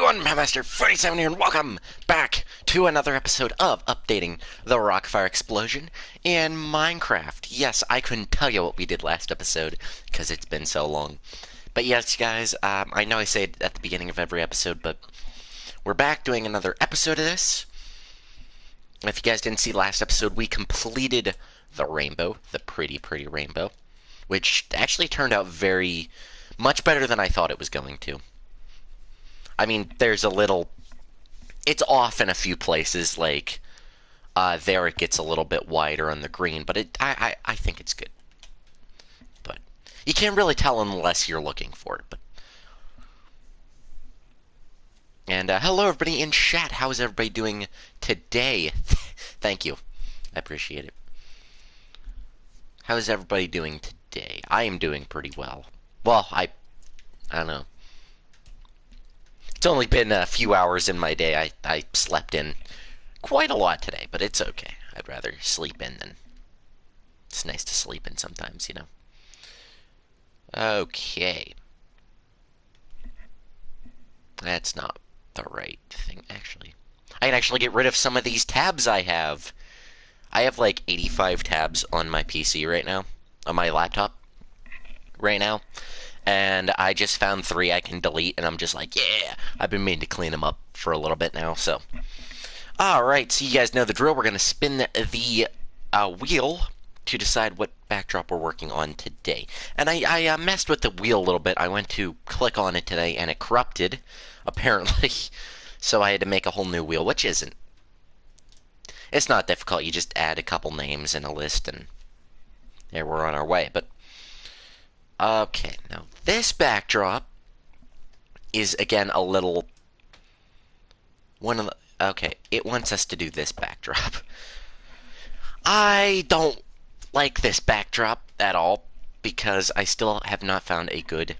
everyone, Master 47 here, and welcome back to another episode of Updating the Rockfire Explosion in Minecraft. Yes, I couldn't tell you what we did last episode, because it's been so long. But yes, guys, I know I say it at the beginning of every episode, but we're back doing another episode of this. If you guys didn't see last episode, we completed the rainbow, the pretty rainbow, which actually turned out much better than I thought it was going to. I mean, it's off in a few places, like, there it gets a little bit wider on the green, but I think it's good. But you can't really tell unless you're looking for it, but. And, hello everybody in chat, how's everybody doing today? Thank you, I appreciate it. How's everybody doing today? I am doing pretty well. Well, I don't know. It's only been a few hours in my day. I slept in quite a lot today, but it's okay. I'd rather sleep in than... It's nice to sleep in sometimes, you know. Okay. That's not the right thing, actually. I can actually get rid of some of these tabs I have. I have like 85 tabs on my PC right now, on my laptop right now. And I just found 3 I can delete, and I'm just like, yeah, I've been meaning to clean them up for a little bit now, so. Alright, so you guys know the drill. We're going to spin the wheel to decide what backdrop we're working on today. And I messed with the wheel a little bit. I went to click on it today, and it corrupted, apparently. So I had to make a whole new wheel, which isn't. It's not difficult. You just add a couple names in a list, and there we're on our way. But okay, now this backdrop is, again, a little... Okay, it wants us to do this backdrop. I don't like this backdrop at all, because I still have not found a good...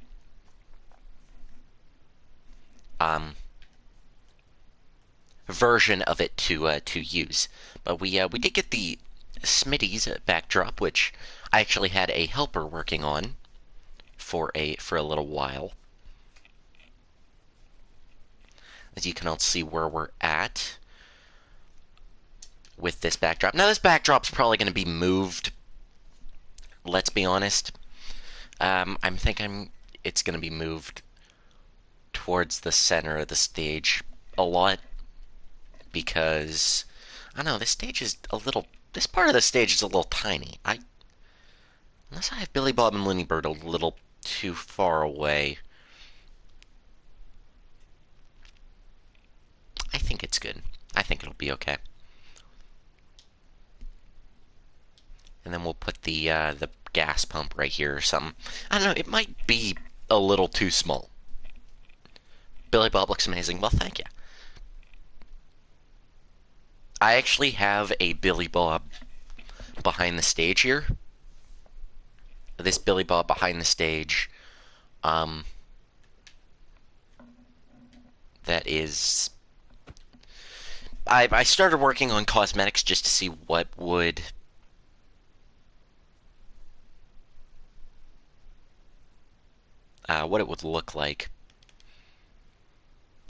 version of it to use. But we did get the Smitty's backdrop, which I actually had a helper working on for a little while. As you can all see where we're at with this backdrop. Now, this backdrop's probably going to be moved. Let's be honest. I'm thinking it's going to be moved towards the center of the stage a lot, because I don't know, this part of the stage is a little tiny. Unless I have Billy Bob and Looney Bird a little too far away. I think it's good. I think it'll be okay. And then we'll put the gas pump right here or something. I don't know, it might be a little too small. Billy Bob looks amazing. Well, thank you. I actually have a Billy Bob behind the stage here. This Billy Bob behind the stage, that is... I started working on cosmetics just to see what would... what it would look like.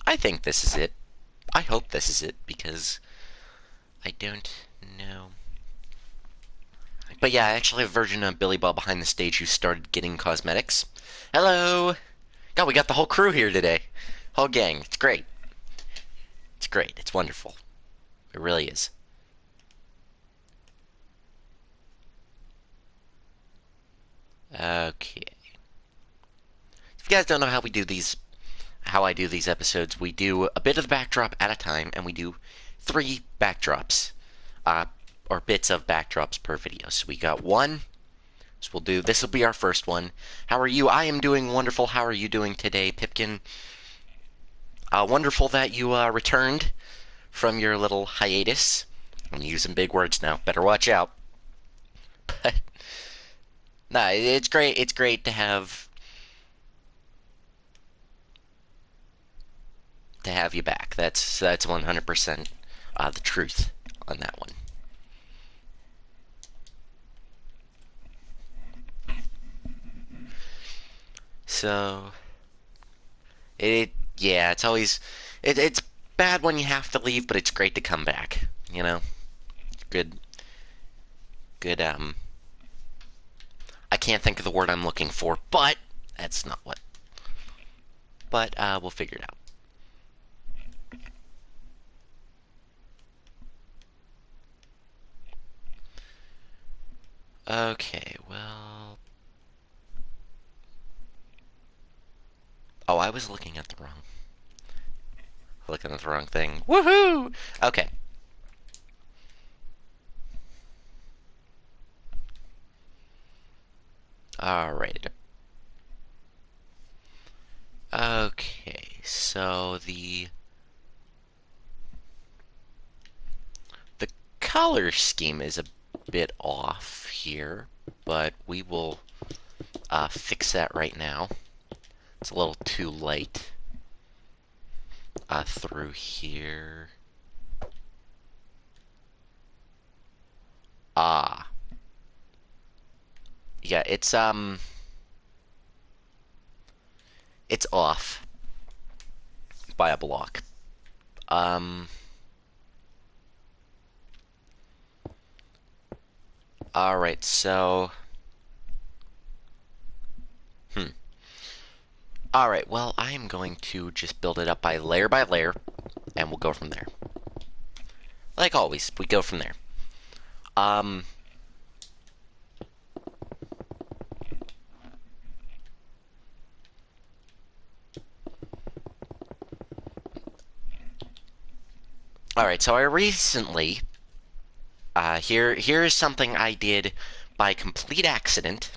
I think this is it. I hope this is it, because I don't know. But yeah, I actually have a version of Billy Bob behind the stage who started getting cosmetics. Hello! God, we got the whole crew here today. Whole gang. It's great. It's great. It's wonderful. It really is. Okay. If you guys don't know how I do these episodes, we do a bit of the backdrop at a time, and we do 3 backdrops. Or bits of backdrops per video. So we got 1. So this will be our first one. How are you? I am doing wonderful. How are you doing today, Pipkin? Wonderful that you returned from your little hiatus. I'm using big words now. Better watch out. But nah, it's great. It's great to have you back. That's 100% the truth on that one. So, yeah, it's always It's bad when you have to leave, but it's great to come back. You know, good, good. I can't think of the word I'm looking for, but that's not what. But we'll figure it out. Okay, well. Oh, I was looking at the wrong thing. Woohoo! Okay. All right. Okay, so the color scheme is a bit off here, but we will fix that right now. It's a little too light through here. Ah, yeah, it's off by a block. Um, all right, so hmm. All right, well, I am going to just build it up by layer, and we'll go from there. Like always, we go from there. Um, all right, so I recently here's something I did by complete accident,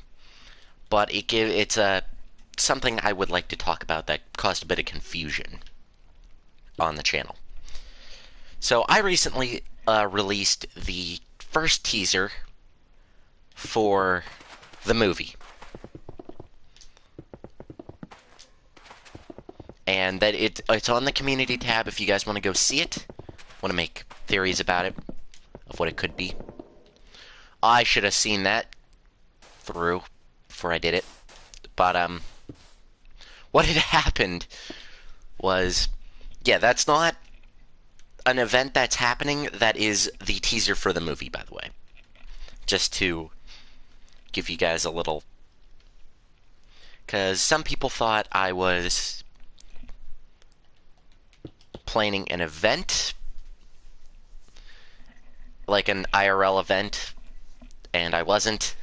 but it's a something I would like to talk about that caused a bit of confusion on the channel. So I recently released the first teaser for the movie, and that it's on the community tab if you guys want to go see it, want to make theories about it of what it could be. I should have seen that through before I did it, but what had happened was, yeah, that's not an event that's happening. That is the teaser for the movie, by the way. Just to give you guys a little, because some people thought I was planning an event, like an IRL event, and I wasn't.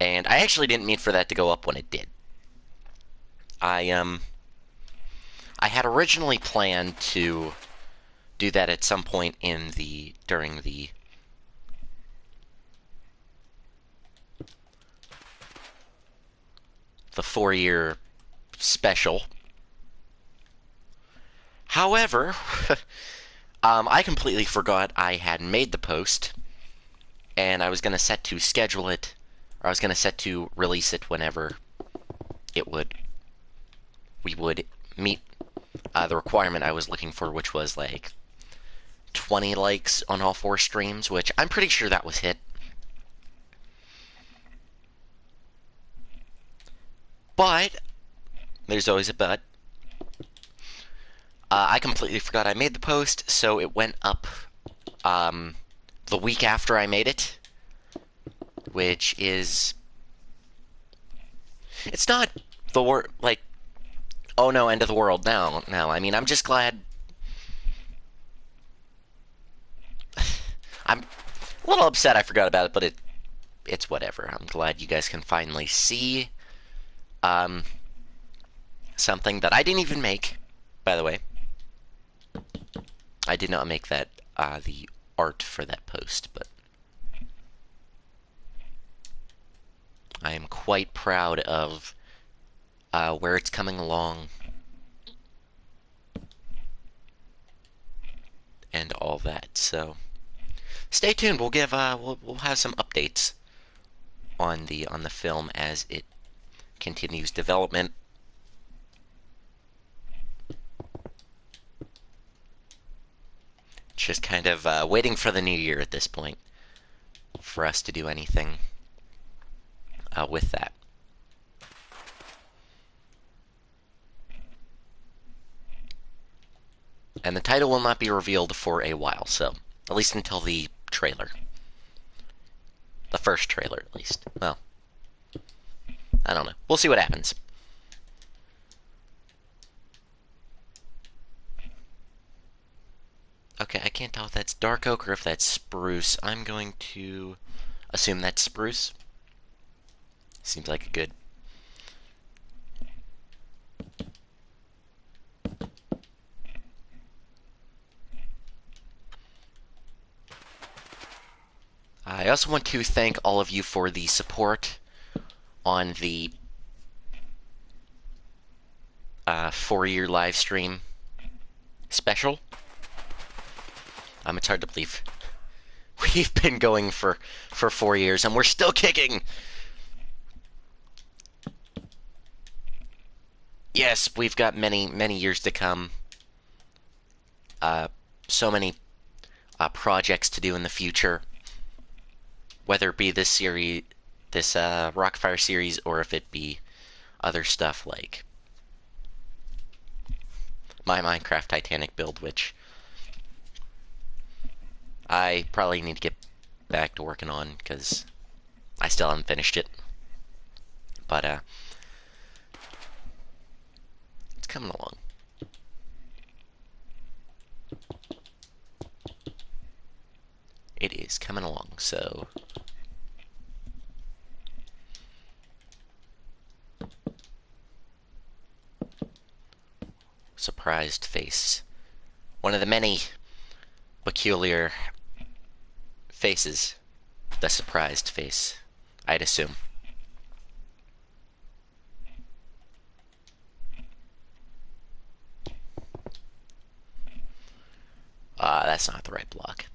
And I actually didn't mean for that to go up when it did. I had originally planned to do that at some point during the the 4-year special. However, I completely forgot I had made the post, and I was going to set to schedule it, or I was going to set to release it whenever we would meet the requirement I was looking for, which was like 20 likes on all 4 streams, which I'm pretty sure that was hit. But there's always a but. I completely forgot I made the post, so it went up the week after I made it, which is, it's not the like, oh no, end of the world now. No, I mean, I'm just glad. I'm a little upset I forgot about it, but it's whatever. I'm glad you guys can finally see um, something that I didn't even make, by the way. I did not make that the art for that post, but I am quite proud of where it's coming along and all that. So stay tuned. We'll have some updates on the film as it continues development. Just kind of waiting for the new year at this point for us to do anything with that. And the title will not be revealed for a while, so at least until the trailer. The first trailer, at least. Well, I don't know. We'll see what happens. Okay, I can't tell if that's dark oak or if that's spruce. I'm going to assume that's spruce. Seems like a good... I also want to thank all of you for the support on the 4-year live stream special. It's hard to believe. We've been going for 4 years, and we're still kicking! Yes, we've got many, many years to come. So many projects to do in the future. Whether it be this series, this Rockfire series, or if it be other stuff like my Minecraft Titanic build, which I probably need to get back to working on, because I still haven't finished it. But, it's coming along. It is coming along, so... Surprised face. One of the many peculiar faces. The surprised face, I'd assume. That's not the right block.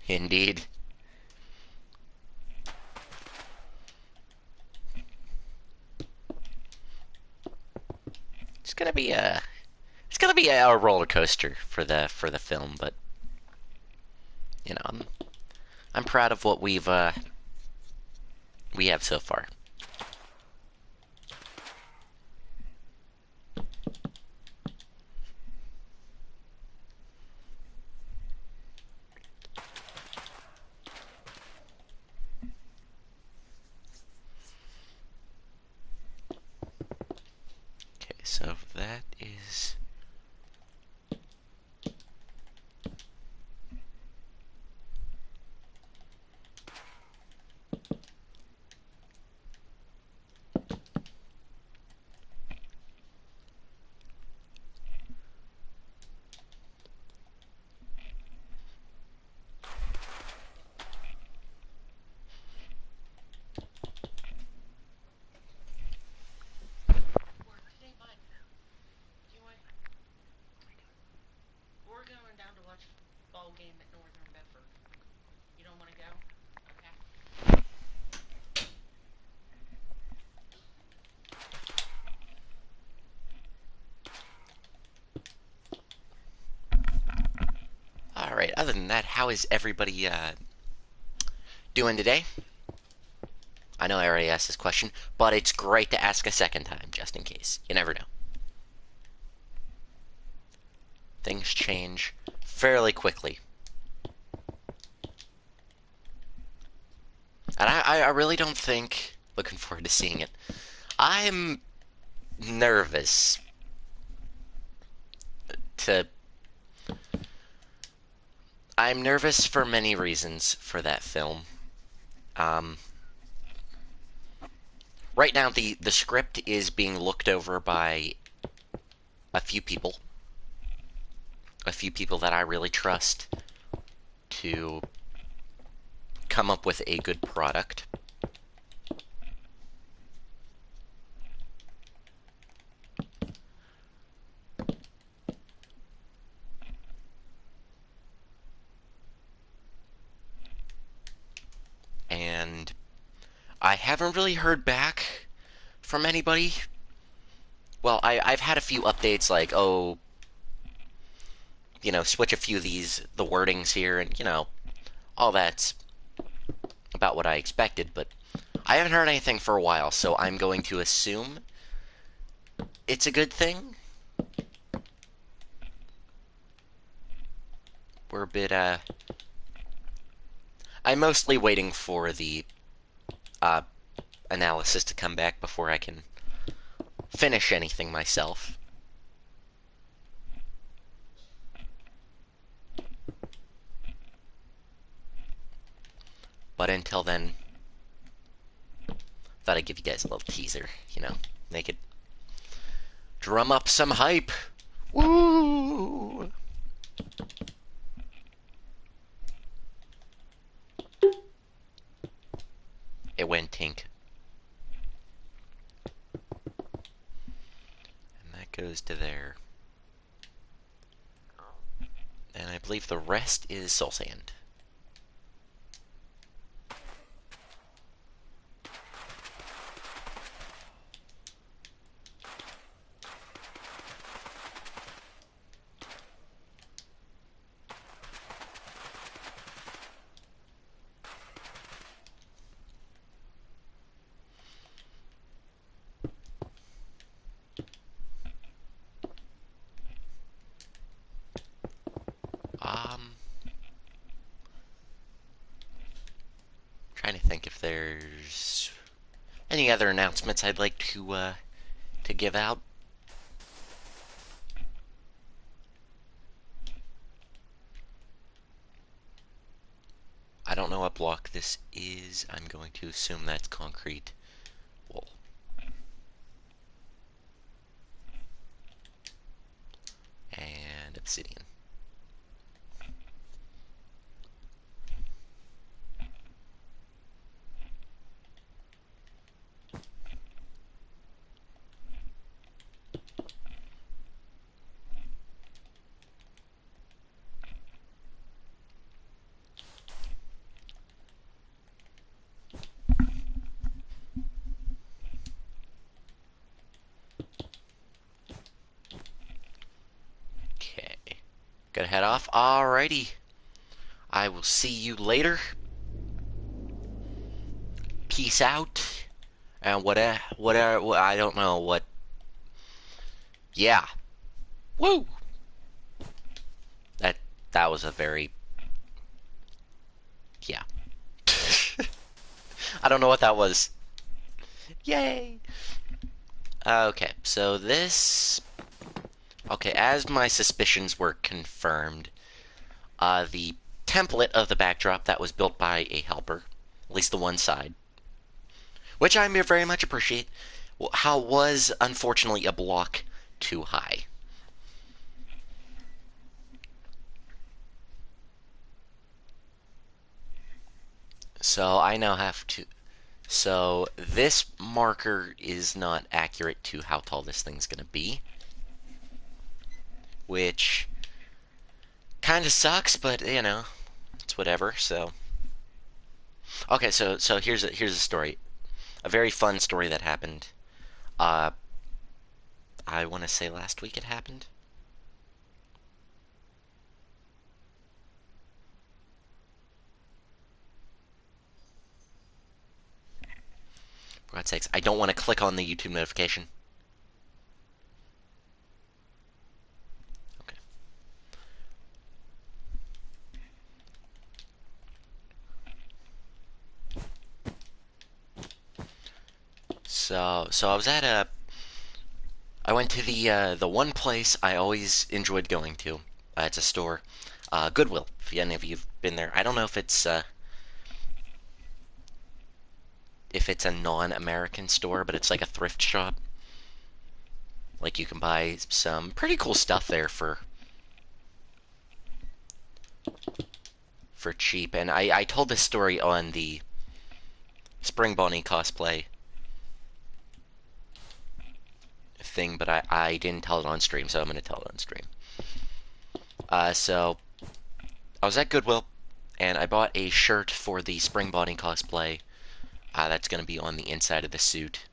Indeed. It's gonna be a roller coaster for the film, but you know, I'm proud of what we have so far. Okay, so that is... Alright, other than that, how is everybody doing today? I know I already asked this question, but it's great to ask a second time, just in case. You never know. Things change fairly quickly. And I really don't think... Looking forward to seeing it. I'm nervous to... I'm nervous for many reasons for that film. Right now, the script is being looked over by a few people. A few people that I really trust to come up with a good product. And I haven't really heard back from anybody Well, I've had a few updates like, oh, switch a few of the wordings here, and, all that's about what I expected, but I haven't heard anything for a while, so I'm going to assume it's a good thing. We're a bit, I'm mostly waiting for the, uh, analysis to come back before I can finish anything myself. But until then, thought I'd give you guys a little teaser, make it drum up some hype. Woo! It went tink. And that goes to there. And I believe the rest is soul sand. Trying to think if there's any other announcements I'd like to give out. I don't know what block this is. I'm going to assume that's concrete wool. And obsidian. Okay. Gonna head off. Alrighty. I will see you later. Peace out. And whatever, I don't know what. Yeah. Woo! That that was a very, yeah. I don't know what that was. Yay! Okay, so this. Okay, as my suspicions were confirmed, the template of the backdrop that was built by a helper, at least the one side, which I very much appreciate, how was unfortunately a block too high. So I now have to. So this marker is not accurate to how tall this thing's gonna be, which kind of sucks, but it's whatever. So okay, so here's a story, a very fun story that happened. Uh, I want to say last week it happened. For God's sakes, I don't want to click on the YouTube notification. Okay. So I was at a. I went to the one place I always enjoyed going to. It's a store, Goodwill. If any of you've been there, I don't know if it's a non-American store, but it's like a thrift shop. Like you can buy some pretty cool stuff there for cheap. And I told this story on the Spring Bonnie cosplay thing, but I didn't tell it on stream, so I'm going to tell it on stream. So I was at Goodwill, and I bought a shirt for the Spring Bonnie cosplay. That's going to be on the inside of the suit.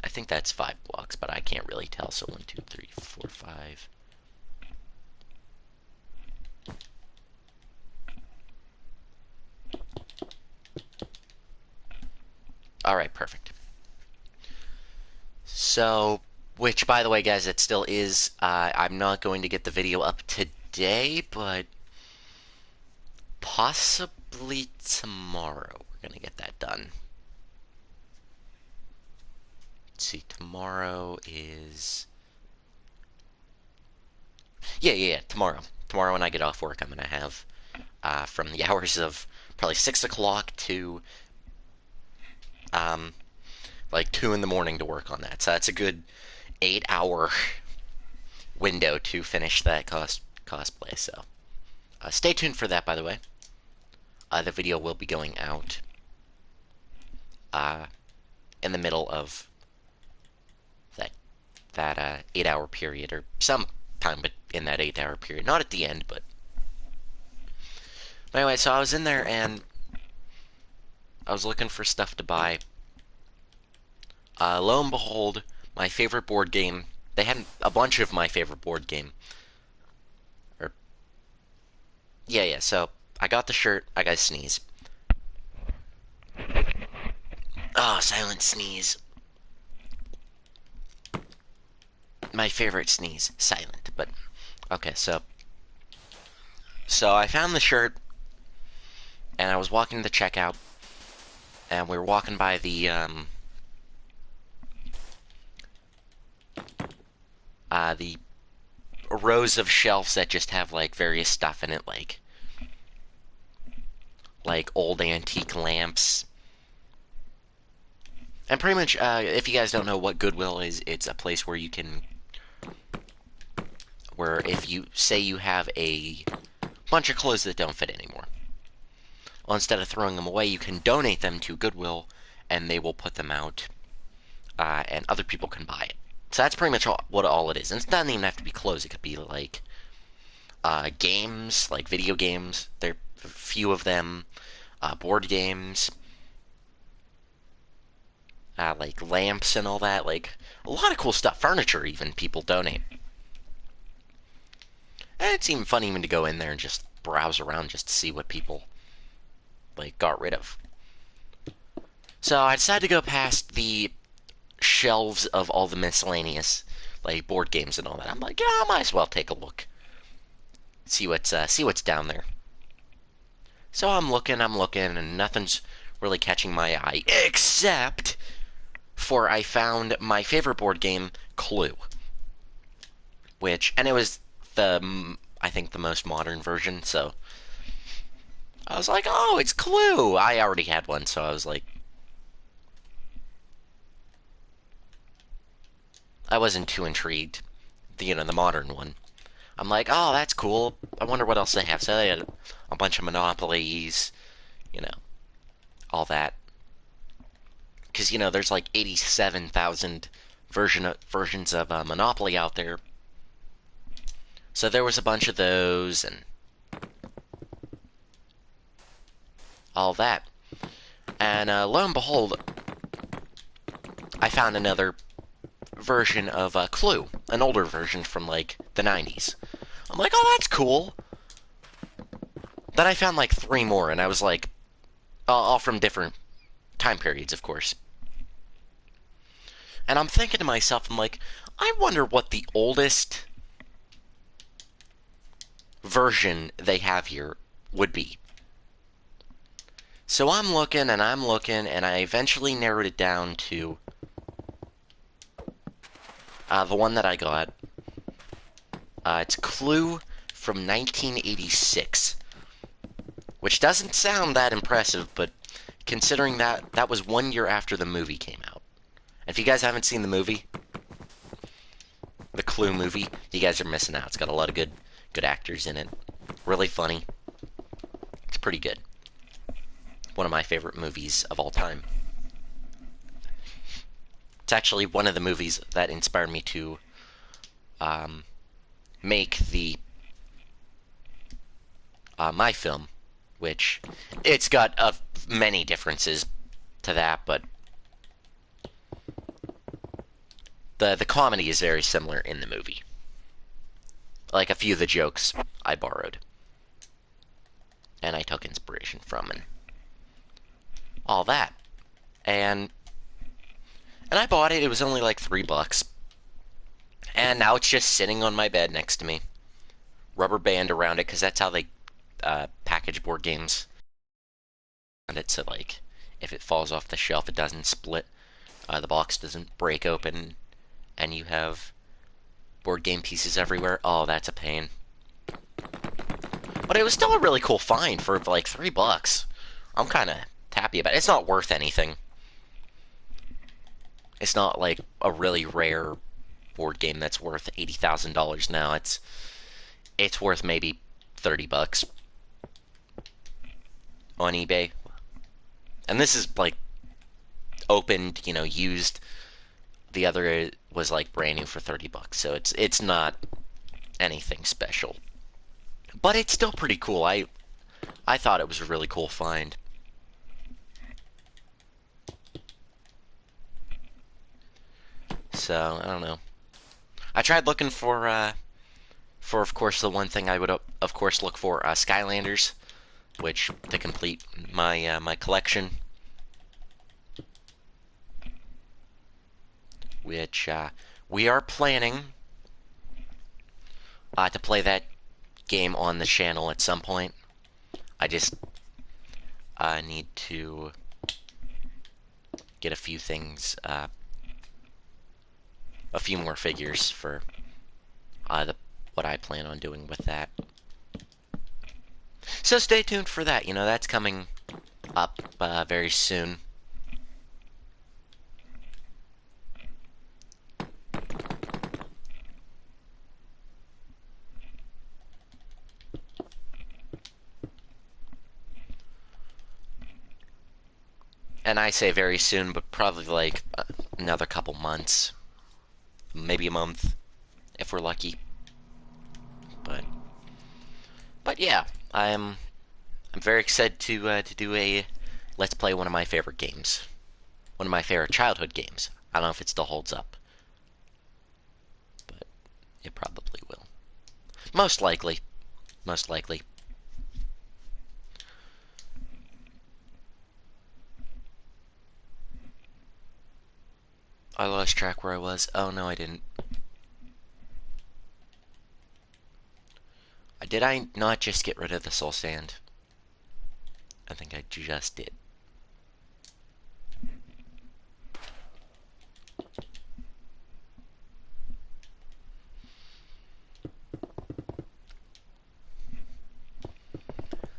I think that's 5 blocks, but I can't really tell. So 1, 2, 3, 4, 5. All right, perfect. So, which, by the way, guys, it still is. I'm not going to get the video up today, but possibly tomorrow we're gonna get that done. Let's see, tomorrow is. Yeah, tomorrow. Tomorrow when I get off work, I'm gonna have from the hours of probably 6 o'clock to um, like 2 in the morning to work on that. So that's a good 8 hour window to finish that cosplay. So stay tuned for that, by the way. The video will be going out in the middle of that 8 hour period, or some time but in that 8 hour period. Not at the end, but anyway, so I was in there and I was looking for stuff to buy. Lo and behold, my favorite board game. They had a bunch of my favorite board game. Or yeah. So I got the shirt. I got a sneeze. Oh, silent sneeze. My favorite sneeze, silent. But okay, so I found the shirt, and I was walking to checkout, and we were walking by the rows of shelves that just have like various stuff in it, like old antique lamps. And pretty much, if you guys don't know what Goodwill is, it's a place where you can, where if you say you have a bunch of clothes that don't fit anymore, well, instead of throwing them away, you can donate them to Goodwill, and they will put them out, and other people can buy it. So that's pretty much what all it is. And it doesn't even have to be clothes. It could be like games, like video games. There are a few of them. Board games, like lamps and all that. Like a lot of cool stuff. Furniture, even people donate. And it's even fun even to go in there and just browse around just to see what people like got rid of. So I decided to go past the shelves of all the miscellaneous like board games and all that. I'm like, yeah, I might as well take a look, see what's down there. So I'm looking, and nothing's really catching my eye except for I found my favorite board game, Clue, and it was I think the most modern version. So I was like, oh, it's Clue. I already had one, so I was like, I wasn't too intrigued. The modern one. I'm like, oh, that's cool. I wonder what else they have. So they had a bunch of Monopolies, you know, all that. Because, there's like 87,000 versions of Monopoly out there. So there was a bunch of those and all that. And lo and behold, I found another version of Clue, an older version from like the 90s. I'm like, oh, that's cool. Then I found like 3 more, and I was like, all from different time periods, of course. And I'm thinking to myself, I'm like, I wonder what the oldest version they have here would be. So I'm looking, and I eventually narrowed it down to the one that I got. It's Clue from 1986, which doesn't sound that impressive, but considering that was 1 year after the movie came out. And if you guys haven't seen the movie, the Clue movie, you guys are missing out. It's got a lot of good actors in it. Really funny. It's pretty good. One of my favorite movies of all time. It's actually one of the movies that inspired me to make the my film, which it's got many differences to that, but The comedy is very similar in the movie. Like a few of the jokes I borrowed and I took inspiration from and all that. And I bought it. It was only like $3. And now it's just sitting on my bed next to me. Rubber band around it because that's how they package board games. And it's so, like, if it falls off the shelf, it doesn't split. The box doesn't break open, and you have board game pieces everywhere. Oh, that's a pain. But it was still a really cool find for like $3. I'm kind of happy about it. It's not worth anything. It's not like a really rare board game that's worth $80,000 now. It's worth maybe $30 on eBay. And this is like opened, used. The other was like brand new for $30, so it's not anything special. But it's still pretty cool. I thought it was a really cool find. So, I don't know. I tried looking for of course, the one thing I would, of course, look for, Skylanders, which, to complete my collection, which, we are planning, to play that game on the channel at some point. I just, need to get a few things, a few more figures for, what I plan on doing with that. So stay tuned for that. That's coming up very soon. And I say very soon, but probably like another couple months, maybe a month, if we're lucky. But yeah, I'm very excited to do a let's play one of my favorite games, one of my favorite childhood games. I don't know if it still holds up, but it probably will. Most likely, most likely. I lost track where I was. Oh no, I didn't. Did I not just get rid of the soul sand? I think I just did.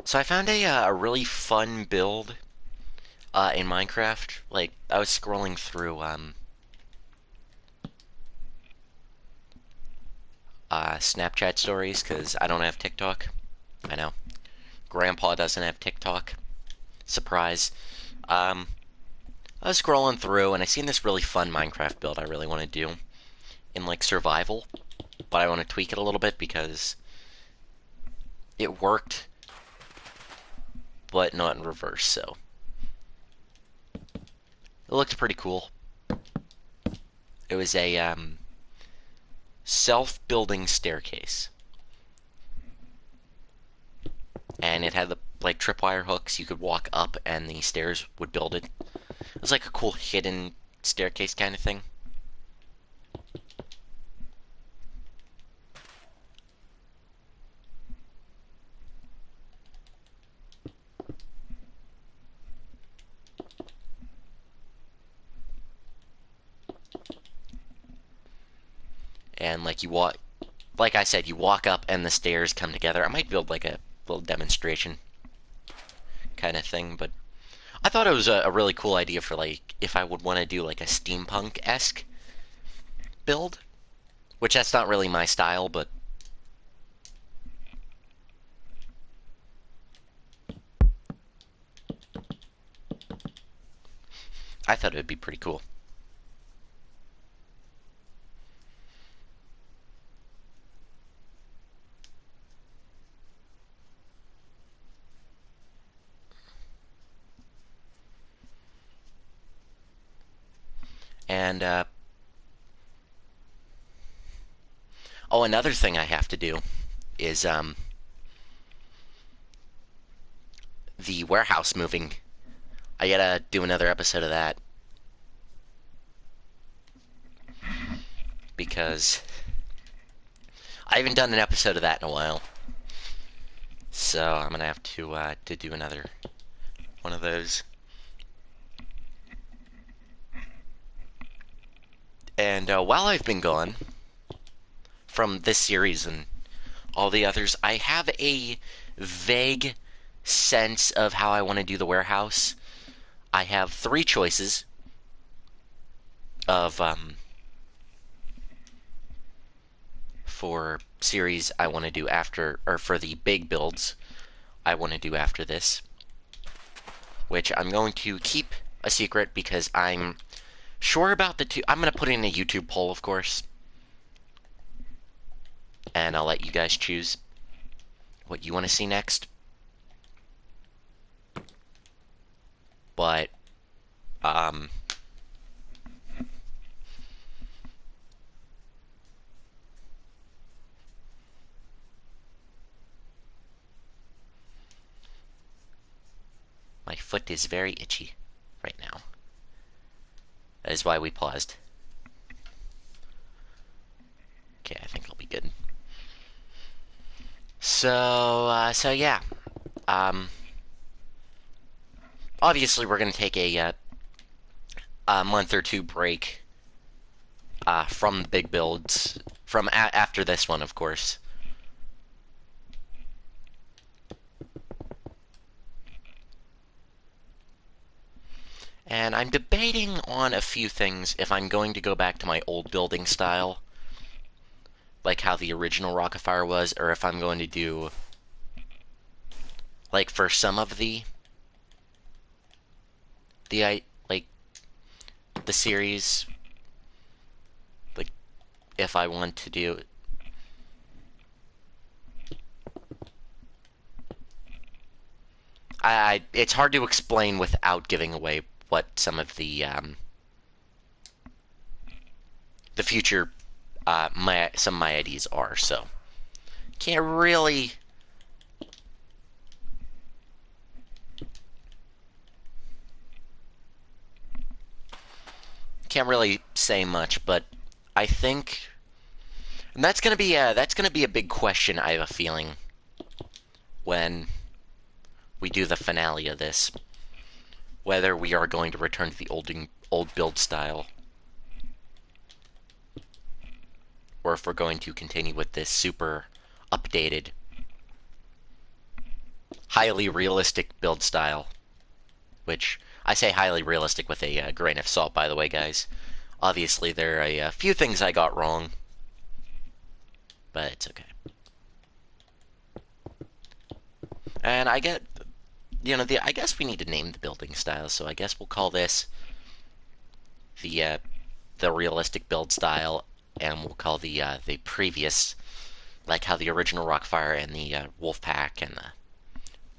So I found a really fun build in Minecraft. Like, I was scrolling through Snapchat stories because I don't have TikTok. I know. Grandpa doesn't have TikTok. Surprise. Um, I was scrolling through and I seen this really fun Minecraft build I really want to do in like survival, but I want to tweak it a little bit because it worked, but not in reverse, so it looked pretty cool. It was a self-building staircase, and it had the like tripwire hooks. You could walk up, and the stairs would build it. It was like a cool hidden staircase kind of thing. And like like I said, you walk up, and the stairs come together. I might build like a little demonstration kind of thing, but I thought it was a really cool idea for like if I would want to do like a steampunk-esque build, which that's not really my style, but I thought it would be pretty cool. And Oh, another thing I have to do is the warehouse moving. I gotta do another episode of that because I haven't done an episode of that in a while. So I'm gonna have to do another one of those. And while I've been gone from this series and all the others, I have a vague sense of how I want to do the warehouse. I have three choices of for series I want to do after, or for the big builds I want to do after this, which I'm going to keep a secret because I'm sure about the two. I'm going to put in a YouTube poll, of course, and I'll let you guys choose what you want to see next. But my foot is very itchy right now. That is why we paused. Okay, I think it'll be good. So yeah. Obviously, we're going to take a month or two break from the big builds, from after this one, of course. And I'm debating on a few things if I'm going to go back to my old building style, like how the original Rockafire was, or if I'm going to do, like, for some of the like, the series, like, if I want to do it's hard to explain without giving away what some of the future some of my ideas are, so can't really say much, but I think, and that's gonna be a big question. I have a feeling when we do the finale of this, whether we are going to return to the old build style, or if we're going to continue with this super updated, highly realistic build style. Which I say highly realistic with a grain of salt, by the way, guys. Obviously, there are a few things I got wrong, but it's okay. And I get, I guess we need to name the building style, so I guess we'll call this the realistic build style, and we'll call the previous, like how the original Rockfire and the Wolfpack and the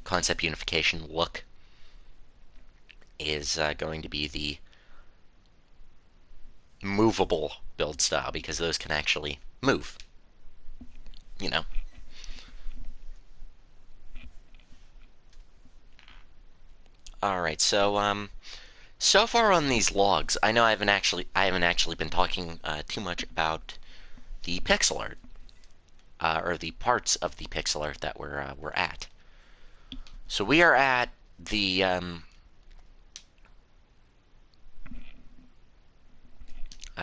Concept Unification look, is going to be the movable build style, because those can actually move. Alright, so far on these logs, I know I haven't actually been talking too much about the pixel art, or the parts of the pixel art that we're at. So we are at the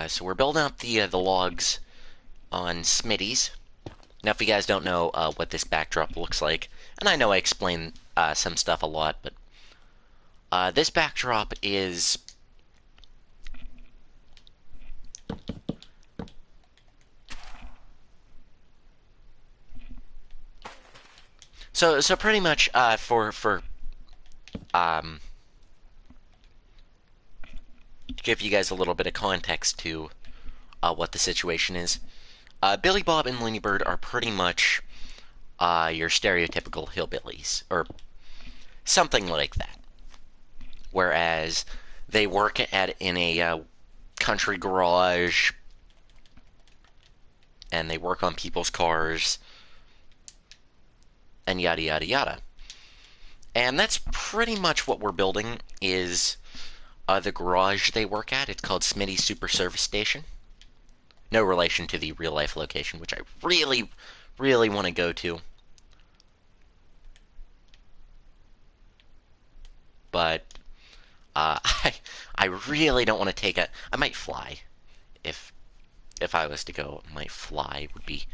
so we're building up the logs on Smitty's. Now, if you guys don't know what this backdrop looks like, and I know I explain some stuff a lot, but this backdrop is so pretty much for to give you guys a little bit of context to what the situation is. Billy Bob and Looney Bird are pretty much your stereotypical hillbillies, or something like that. Whereas they work in a country garage, and they work on people's cars, and yada yada yada. And that's pretty much what we're building is the garage they work at. It's called Smitty's Super Service Station. No relation to the real life location, which I really, really want to go to. But I really don't want to take a. I might fly if I was to go. I might fly would be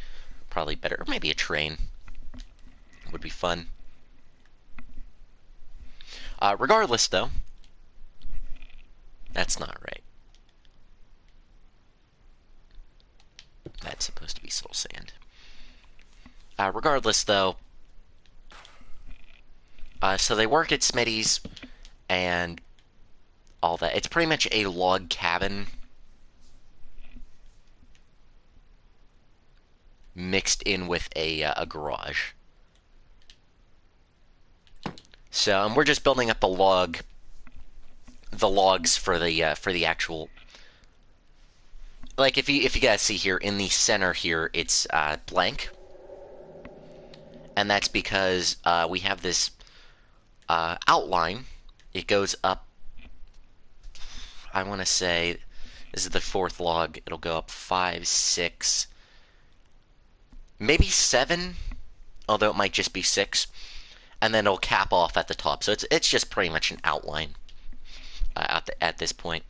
probably better, or maybe a train would be fun. Regardless, though, that's not right. That's supposed to be soul sand. Regardless, though, so they work at Smitty's and all that. It's pretty much a log cabin mixed in with a garage. So we're just building up the logs for the actual. Like if you guys see here in the center here, it's blank, and that's because we have this outline. It goes up. I want to say this is the fourth log. It'll go up 5, 6, maybe 7, although it might just be 6, and then it'll cap off at the top. So it's just pretty much an outline at this point.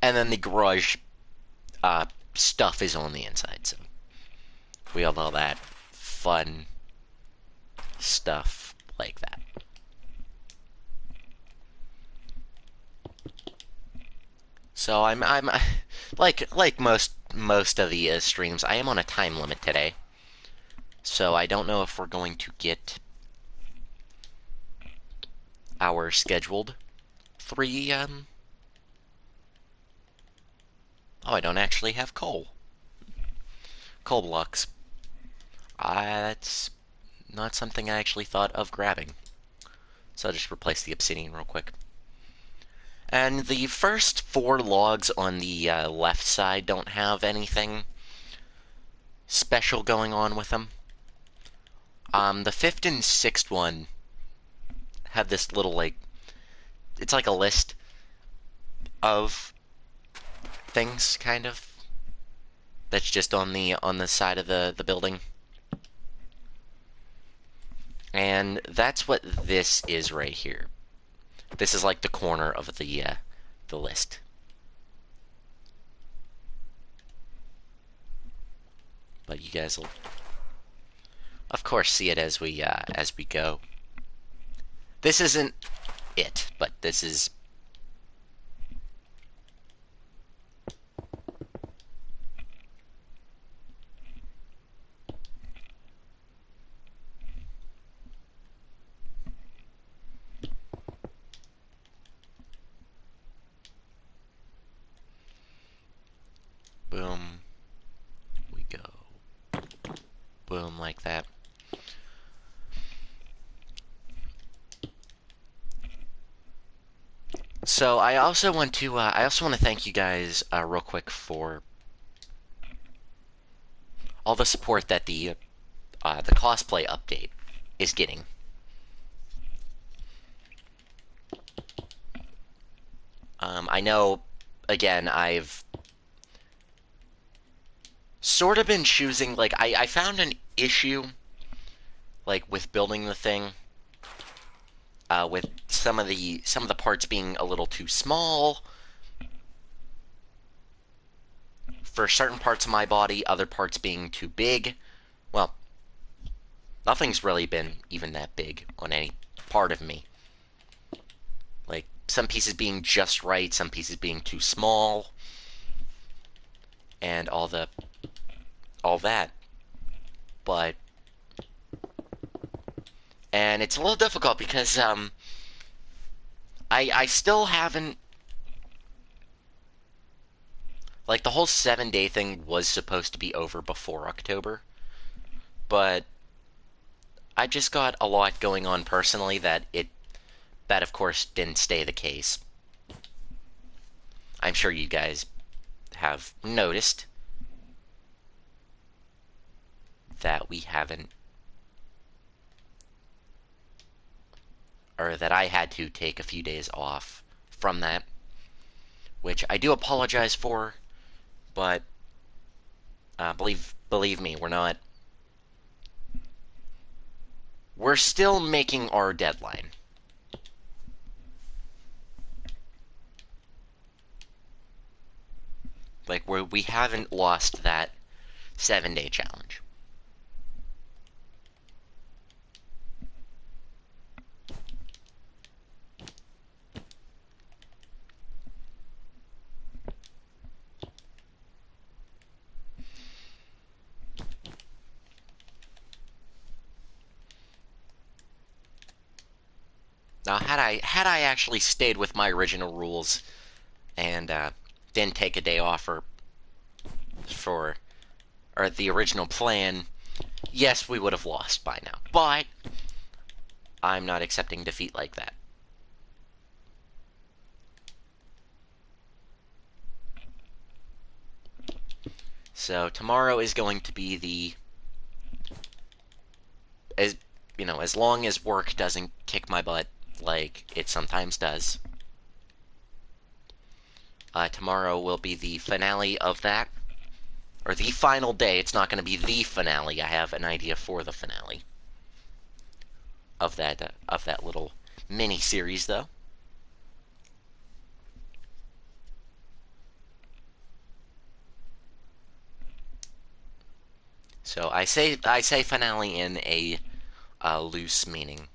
And then the garage stuff is on the inside, so we have all that fun stuff like that. So I'm like most of the streams, I am on a time limit today, so I don't know if we're going to get our scheduled 3 Oh, I don't actually have coal. Coal blocks. That's not something I actually thought of grabbing. So I'll just replace the obsidian real quick. And the first 4 logs on the left side don't have anything special going on with them. The 5th and 6th one have this little, like, it's like a list of things, kind of, that's just on the side of the building. And that's what this is right here. This is like the corner of the list. But you guys will, of course, see it as we go. This isn't it, but this is. Boom. We go. Boom, like that. So I also want to thank you guys real quick for all the support that the cosplay update is getting. I know, again, I've sort of been choosing, like, I found an issue, like, with building the thing, with some of the parts being a little too small for certain parts of my body, other parts being too big. Well, nothing's really been even that big on any part of me. Like, some pieces being just right, some pieces being too small, and all that. But, and it's a little difficult because, I still haven't, like, the whole 7-day thing was supposed to be over before October, but I just got a lot going on personally that it that, of course, didn't stay the case. I'm sure you guys have noticed that we haven't, or that I had to take a few days off from that, which I do apologize for, but believe me, we're still making our deadline. Like, we haven't lost that 7-day challenge. Now, had I actually stayed with my original rules and didn't take a day off for or the original plan, yes, we would have lost by now. But I'm not accepting defeat like that. So tomorrow is going to be as as long as work doesn't kick my butt like it sometimes does. Tomorrow will be the finale of that, or the final day. It's not going to be the finale. I have an idea for the finale of that little mini series, though. So I say finale in a loose meaning.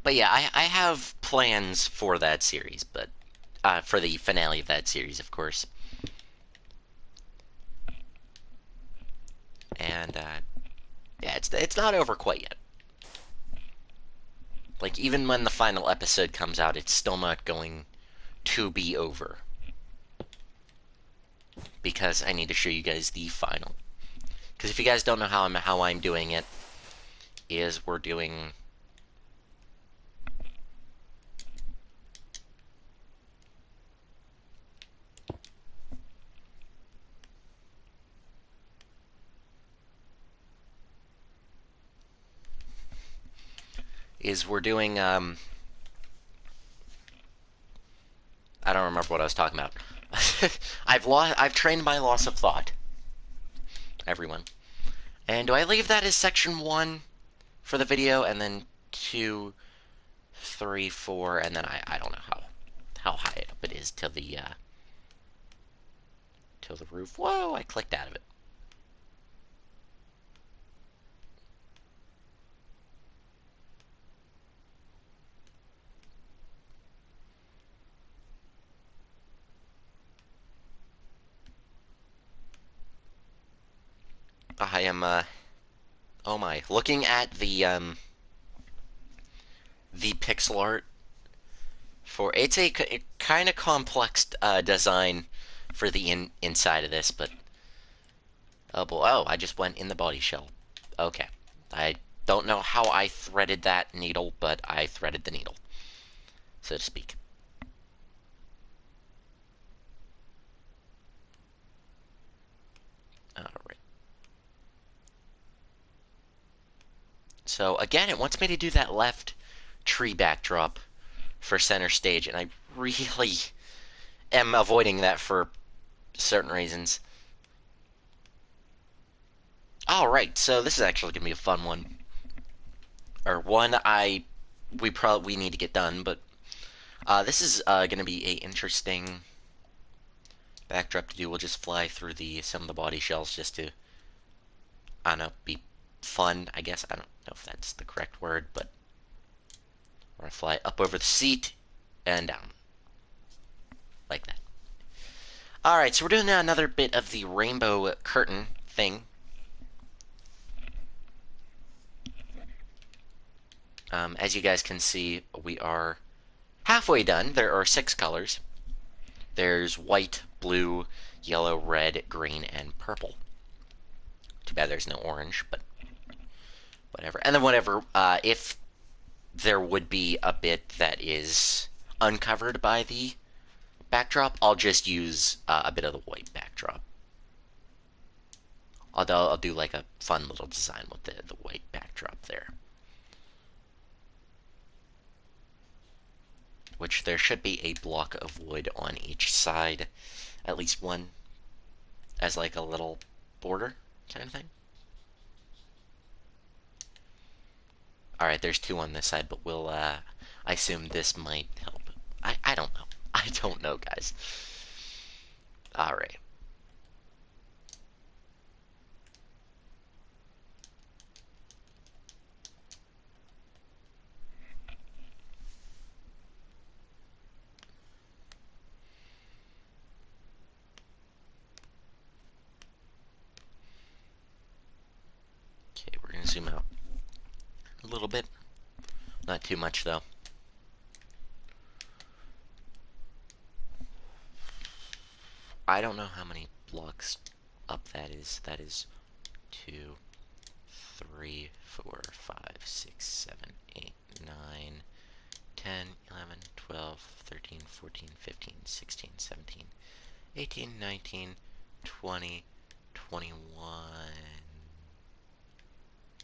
But yeah, I have plans for that series, but for the finale of that series, of course. And yeah, it's not over quite yet. Like, even when the final episode comes out, it's still not going to be over, because I need to show you guys the final. Because if you guys don't know how I'm doing it, is we're doing I don't remember what I was talking about. I've trained my loss of thought, everyone. And do I leave that as section 1 for the video, and then 2, 3, 4, and then I don't know how high up it is till the roof. Whoa, I clicked out of it. I am oh my, looking at the pixel art for it's a kind of complex design for the inside of this, but oh boy, oh, I just went in the body shell. Okay, I don't know how I threaded that needle, but I threaded the needle, so to speak. Alright. So again, it wants me to do that left tree backdrop for center stage, and I really am avoiding that for certain reasons. Alright, so this is actually gonna be a fun one. Or one we need to get done, but this is gonna be a interesting backdrop to do. We'll just fly through some of the body shells just to, I don't know, be fun, I guess. I don't know if that's the correct word, but we're gonna fly up over the seat and down like that. All right, so we're doing another bit of the rainbow curtain thing. As you guys can see, we are halfway done. There are 6 colors. There's white, blue, yellow, red, green, and purple. Too bad there's no orange, but whatever. And then whatever, if there would be a bit that is uncovered by the backdrop, I'll just use a bit of the white backdrop. I'll do like a fun little design with the white backdrop there. Which there should be a block of wood on each side, at least one, as like a little border kind of thing. Alright, there's 2 on this side, but we'll, I assume this might help. I don't know. I don't know, guys. Alright. Okay, we're gonna zoom out a little bit. Not too much, though. I don't know how many blocks up that is. That is 2, 3, 4, 5, 6, 7, 8, 9, 10, 11, 12, 13, 14, 15, 16, 17, 18, 19, 20, 21,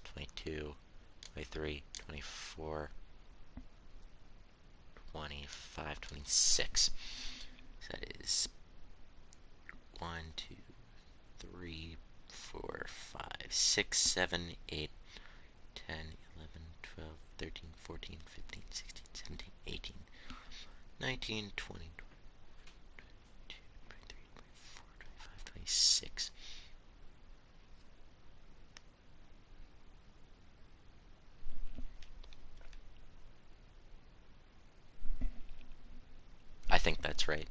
22, 23, 24, 25, 26. So that is 1, 2, 3, 4, 5, 6, 7, 8, 10, 11, 12, 13, 14, 15, 16, 17, 18, 19, 20, 22, 23, 24, 25, 26. I think that's right.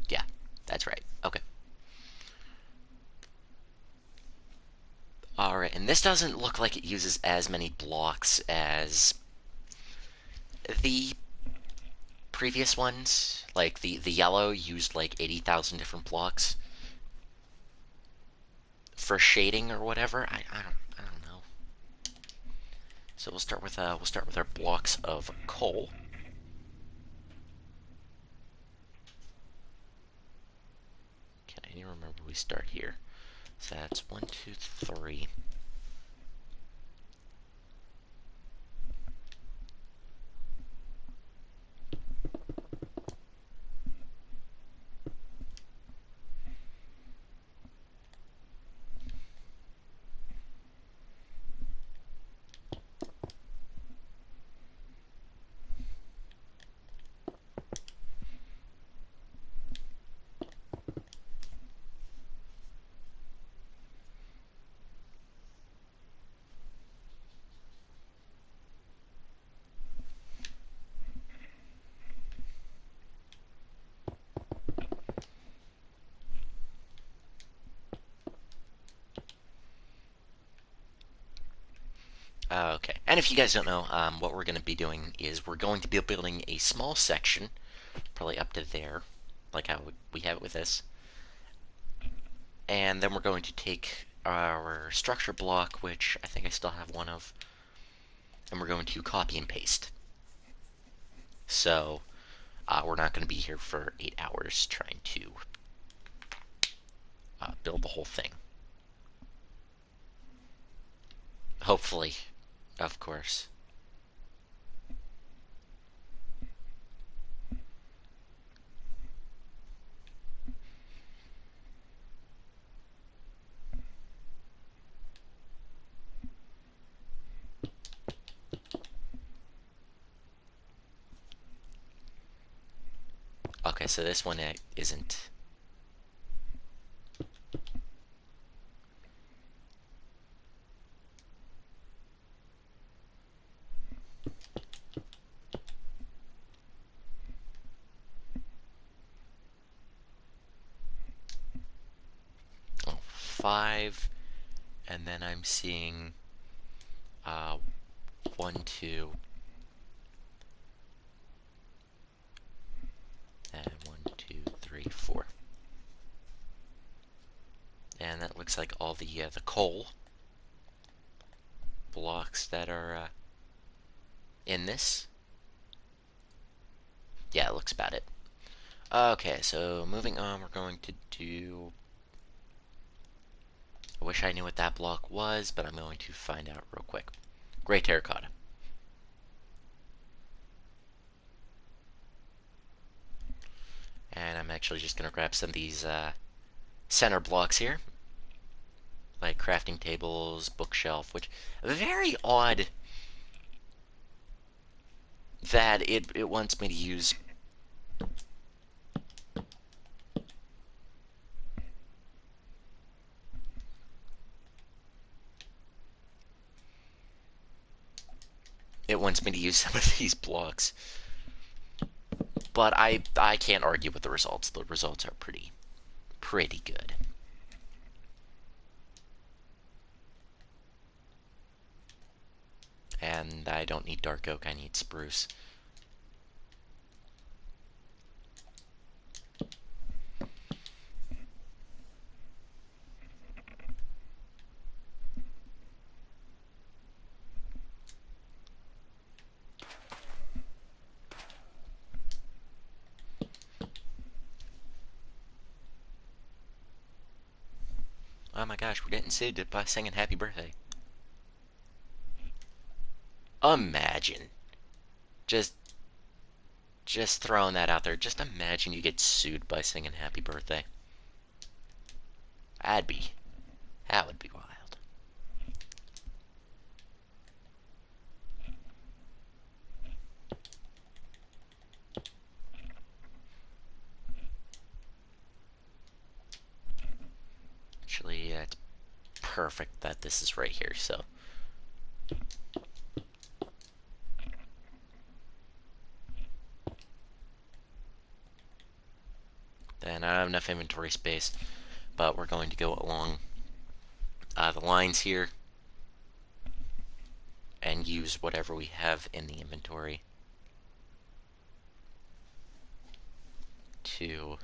Yeah, that's right. Okay. Alright, and this doesn't look like it uses as many blocks as the previous ones. Like, the yellow used like 80,000 different blocks for shading or whatever. I don't know. So we'll start with our blocks of coal. Okay, I need to remember we start here. So that's 1, 2, 3. Okay, and if you guys don't know, what we're going to be doing is we're going to be building a small section, probably up to there, like how we have it with this. And then we're going to take our structure block, which I think I still have one of, and we're going to copy and paste. So we're not going to be here for 8 hours trying to build the whole thing. Hopefully, of course. Okay, so this one isn't. 5, and then I'm seeing 1, 2, and 1, 2, 3, 4. And that looks like all the coal blocks that are in this. Yeah, it looks about it. Okay, so moving on, we're going to do... I wish I knew what that block was, but I'm going to find out real quick. Gray terracotta. And I'm actually just going to grab some of these center blocks here. Like crafting tables, bookshelf, which... Very odd that it wants me to use... It wants me to use some of these blocks. But I can't argue with the results. The results are pretty good. And I don't need dark oak, I need spruce. Oh my gosh, we're getting sued by singing happy birthday. Imagine. Just throwing that out there. Just imagine you get sued by singing happy birthday. That would be wild. Actually, it's perfect that this is right here, so. Then I don't have enough inventory space, but we're going to go along the lines here and use whatever we have in the inventory to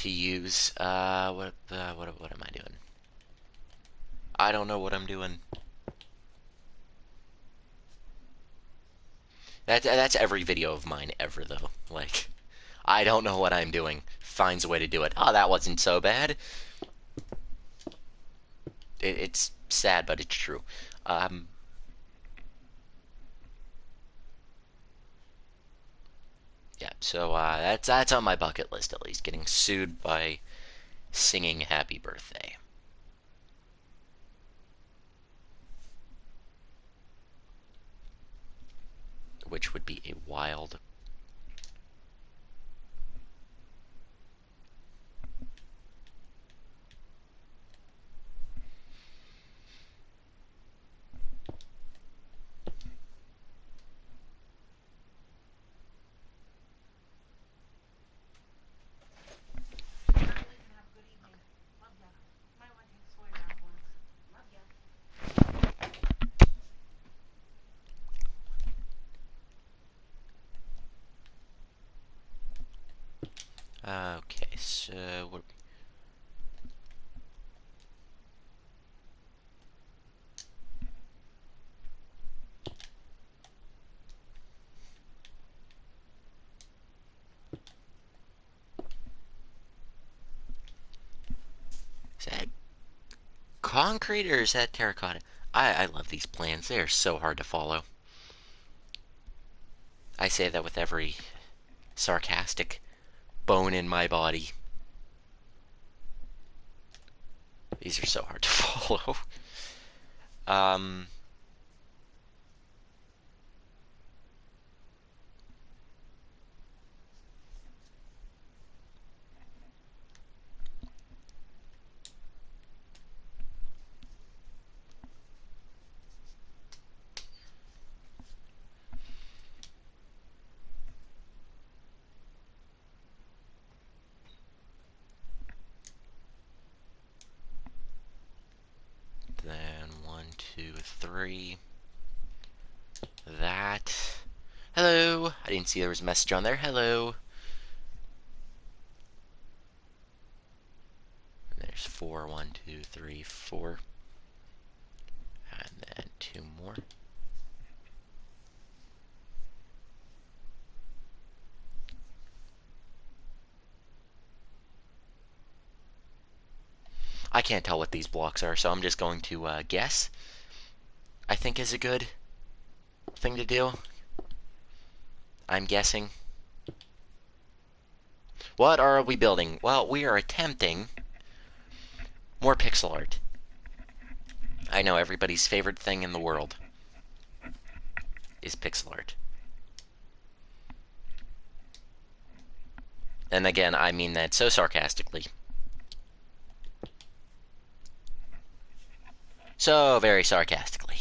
use what am I doing? I don't know what I'm doing. That's every video of mine ever though. Like, I don't know what I'm doing. Finds a way to do it. Oh, that wasn't so bad. It's sad, but it's true. Yeah, so that's on my bucket list at least. Getting sued by singing happy birthday. Which would be a wild... Okay, so what... Is that concrete or is that terracotta? I love these plans. They are so hard to follow. I say that with every sarcastic bone in my body. These are so hard to follow. um... 3. That. Hello. I didn't see there was a message on there. Hello. And there's 4. 1, 2, 3, 4. And then 2 more. I can't tell what these blocks are, so I'm just going to guess. I think is a good thing to do. I'm guessing. What are we building? Well, we are attempting more pixel art. I know everybody's favorite thing in the world is pixel art. And again, I mean that so sarcastically. So very sarcastically.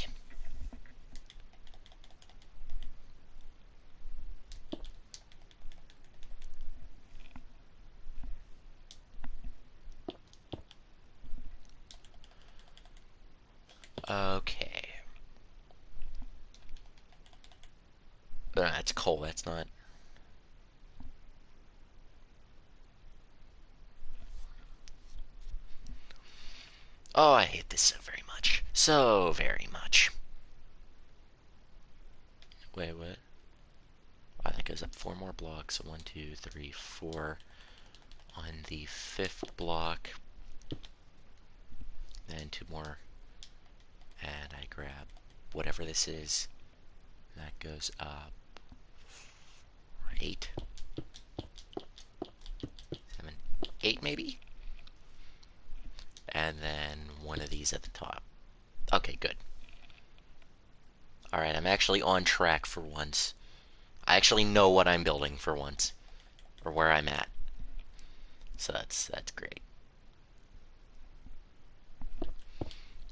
Okay. That's coal, that's not... Oh, I hate this so very much. So very much. Wait, what? I think it goes up 4 more blocks. 1, 2, 3, 4. On the 5th block. Then 2 more. And I grab whatever this is. That goes up 8. 7, 8 maybe? And then one of these at the top. Okay, good. Alright, I'm actually on track for once. I actually know what I'm building for once. Or where I'm at. So that's great.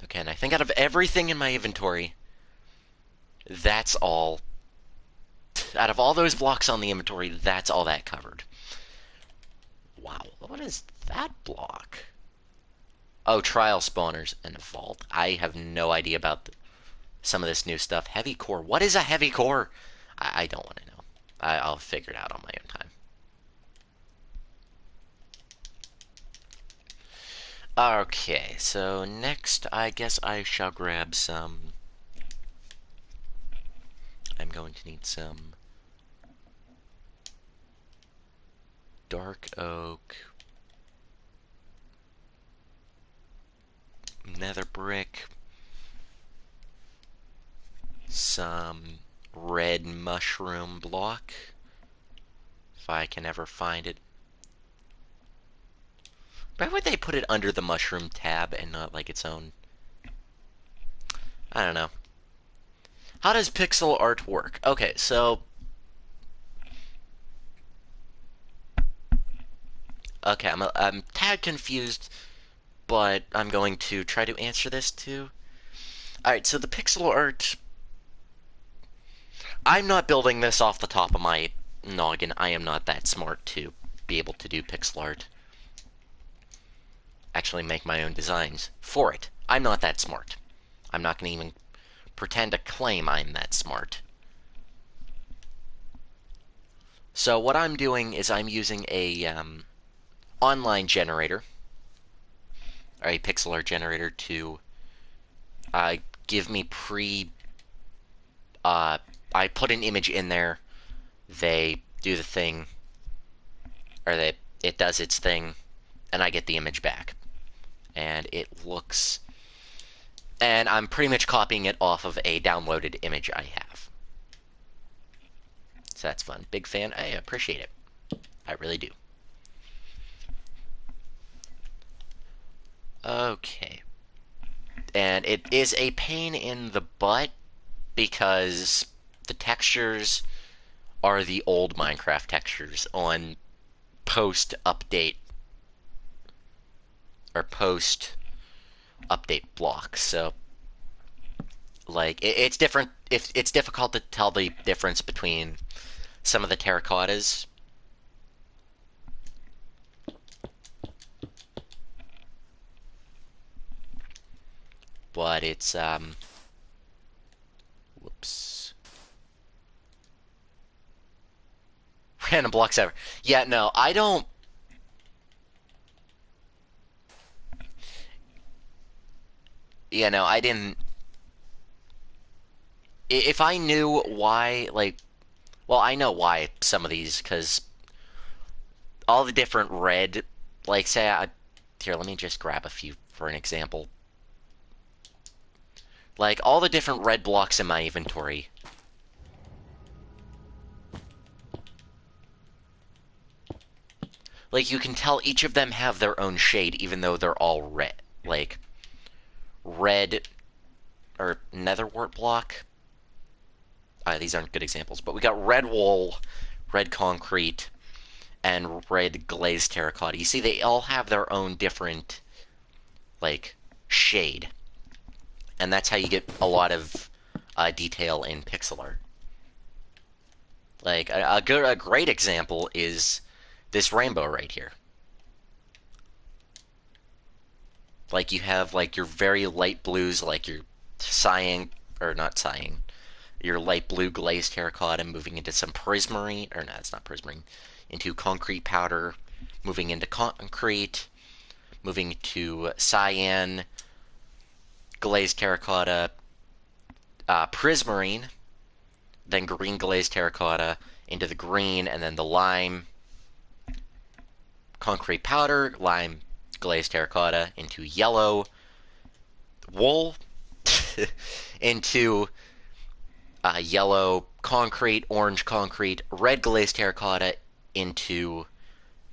Okay, and I think out of everything in my inventory, that's all. Out of all those blocks on the inventory, that's all that covered. Wow, what is that block? Oh, trial spawners and a vault. I have no idea about some of this new stuff. Heavy core. What is a heavy core? I don't want to know. I'll figure it out on my own time. Okay, so next I guess I shall grab some... I'm going to need some dark oak, nether brick, some red mushroom block, if I can ever find it. Why would they put it under the mushroom tab and not like its own? I don't know. How does pixel art work? Okay, so... Okay, I'm tad confused, but I'm going to try to answer this too. Alright, so the pixel art... I'm not building this off the top of my noggin. I am not that smart to be able to do pixel art. Actually make my own designs for it. I'm not that smart. I'm not going to even pretend to claim I'm that smart. So what I'm doing is I'm using a online generator, or a pixel art generator to give me I put an image in there, they do the thing, or it does its thing, and I get the image back. And it looks... And I'm pretty much copying it off of a downloaded image I have. So that's fun. Big fan. I appreciate it. I really do. Okay. And it is a pain in the butt because the textures are the old Minecraft textures on post-update or post-update blocks. So, like, it's different. If it's difficult to tell the difference between some of the terracottas. But it's random blocks ever. Yeah, no, I don't. Yeah, no, I didn't. If I knew why, like, well, I know why some of these, because all the different red, like, say, here, let me just grab a few for an example. Like, all the different red blocks in my inventory. Like, you can tell each of them have their own shade, even though they're all red. Like, red, or netherwort block. These aren't good examples, but we got red wool, red concrete, and red glazed terracotta. You see, they all have their own different, like, shade. And that's how you get a lot of detail in pixel art. Like, a great example is this rainbow right here. Like, you have, like, your very light blues, like your cyan, or not cyan, your light blue glazed terracotta moving into some prismarine, or no, it's not prismarine, into concrete powder, moving into concrete, moving to cyan, glazed terracotta, prismarine, then green glazed terracotta, into the green, and then the lime, concrete powder, lime glazed terracotta, into yellow, wool, into yellow concrete, orange concrete, red glazed terracotta, into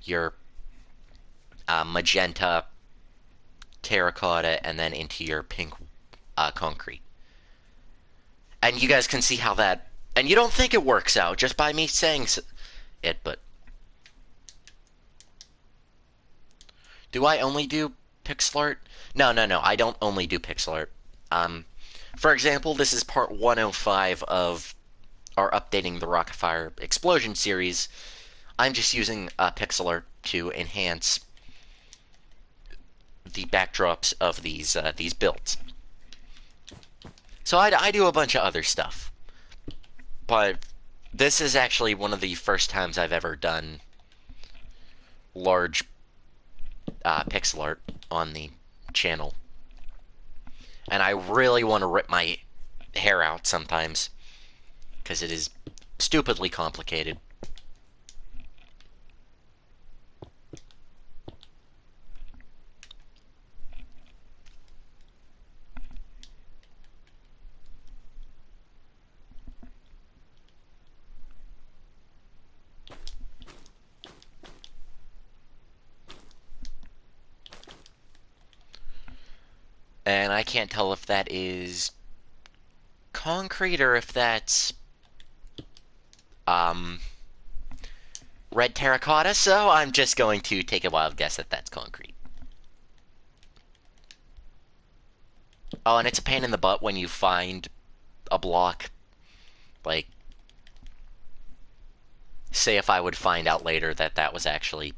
your magenta terracotta, and then into your pink concrete. And you guys can see how that. And you don't think it works out just by me saying it, but. Do I only do pixel art? No, no, no. I don't only do pixel art. For example, this is part 105 of our Updating the Rockafire Explosion series. I'm just using pixel art to enhance the backdrops of these builds. So I do a bunch of other stuff, but this is actually one of the first times I've ever done large pixel art on the channel. And I really want to rip my hair out sometimes, because it is stupidly complicated. And I can't tell if that is concrete or if that's red terracotta, so I'm just going to take a wild guess that that's concrete. Oh, and it's a pain in the butt when you find a block. Like, say if I would find out later that that was actually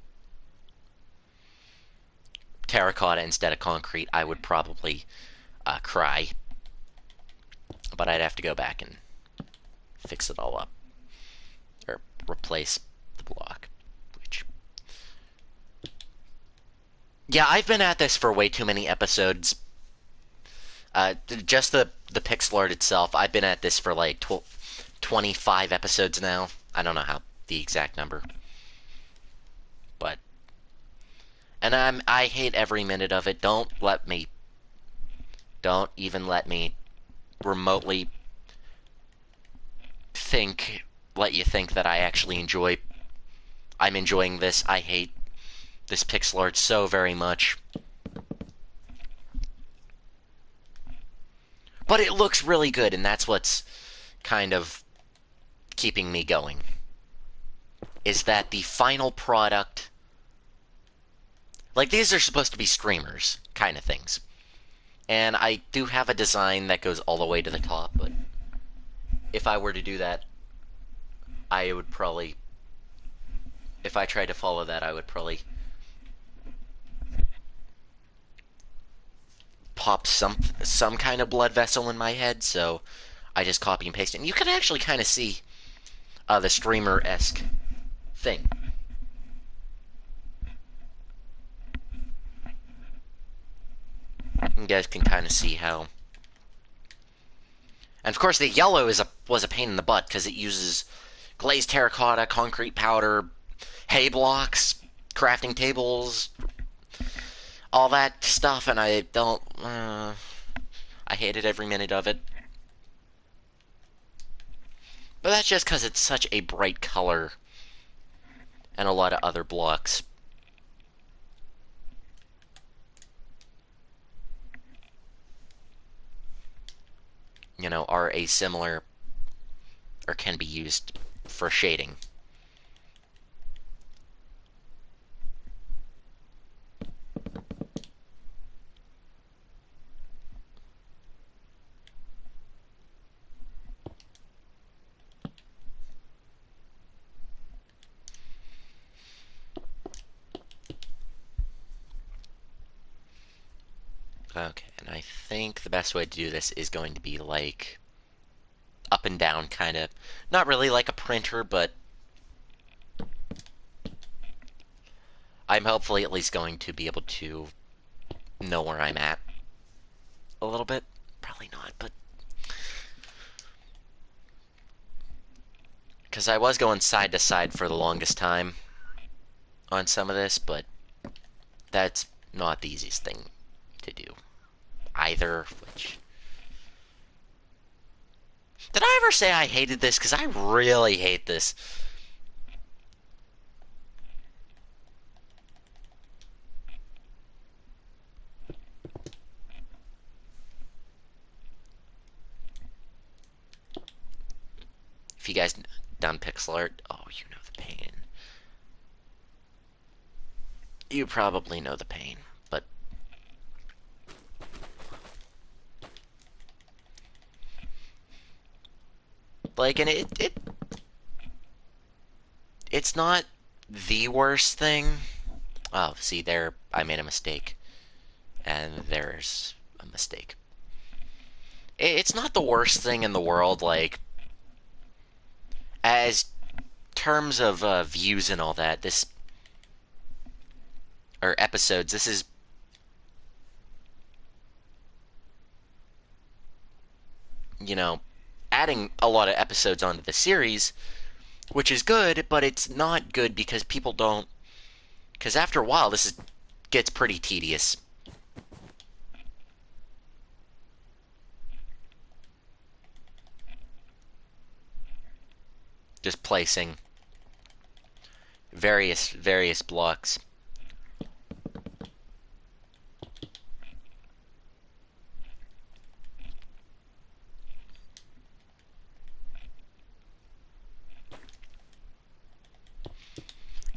terracotta instead of concrete, I would probably cry. But I'd have to go back and fix it all up. Or replace the block. Which... Yeah, I've been at this for way too many episodes. Just the pixel art itself, I've been at this for like 25 episodes now. I don't know how the exact number. But... And I hate every minute of it. Don't even let me remotely let you think that I'm enjoying this. I hate this pixel art so very much. But it looks really good, and that's what's kind of keeping me going. Is that the final product... Like, these are supposed to be streamers, kind of things. And I do have a design that goes all the way to the top, but if I were to do that, I would probably... If I tried to follow that, I would probably pop some kind of blood vessel in my head, so I just copy and paste it. And you can actually kind of see the streamer-esque thing. You guys can kind of see how. And of course, the yellow was a pain in the butt because it uses glazed terracotta, concrete powder, hay blocks, crafting tables, all that stuff, and I don't. I hated every minute of it. But that's just because it's such a bright color, and a lot of other blocks. You know, are a similar or can be used for shading. Okay, and I think the best way to do this is going to be like up and down, kind of. Not really like a printer, but I'm hopefully at least going to be able to know where I'm at a little bit. Probably not, but because I was going side to side for the longest time on some of this, but that's not the easiest thing to do either, which... Did I ever say I hated this? Because I really hate this. If you guys done pixel art, oh, you know the pain. You probably know the pain, but like, and it's not the worst thing. Oh, see there, I made a mistake, and there's a mistake. It's not the worst thing in the world, like as terms of views and all that. This or episodes. This is you know adding a lot of episodes onto the series, which is good, but it's not good because people don't. Because after a while, gets pretty tedious. Just placing various blocks.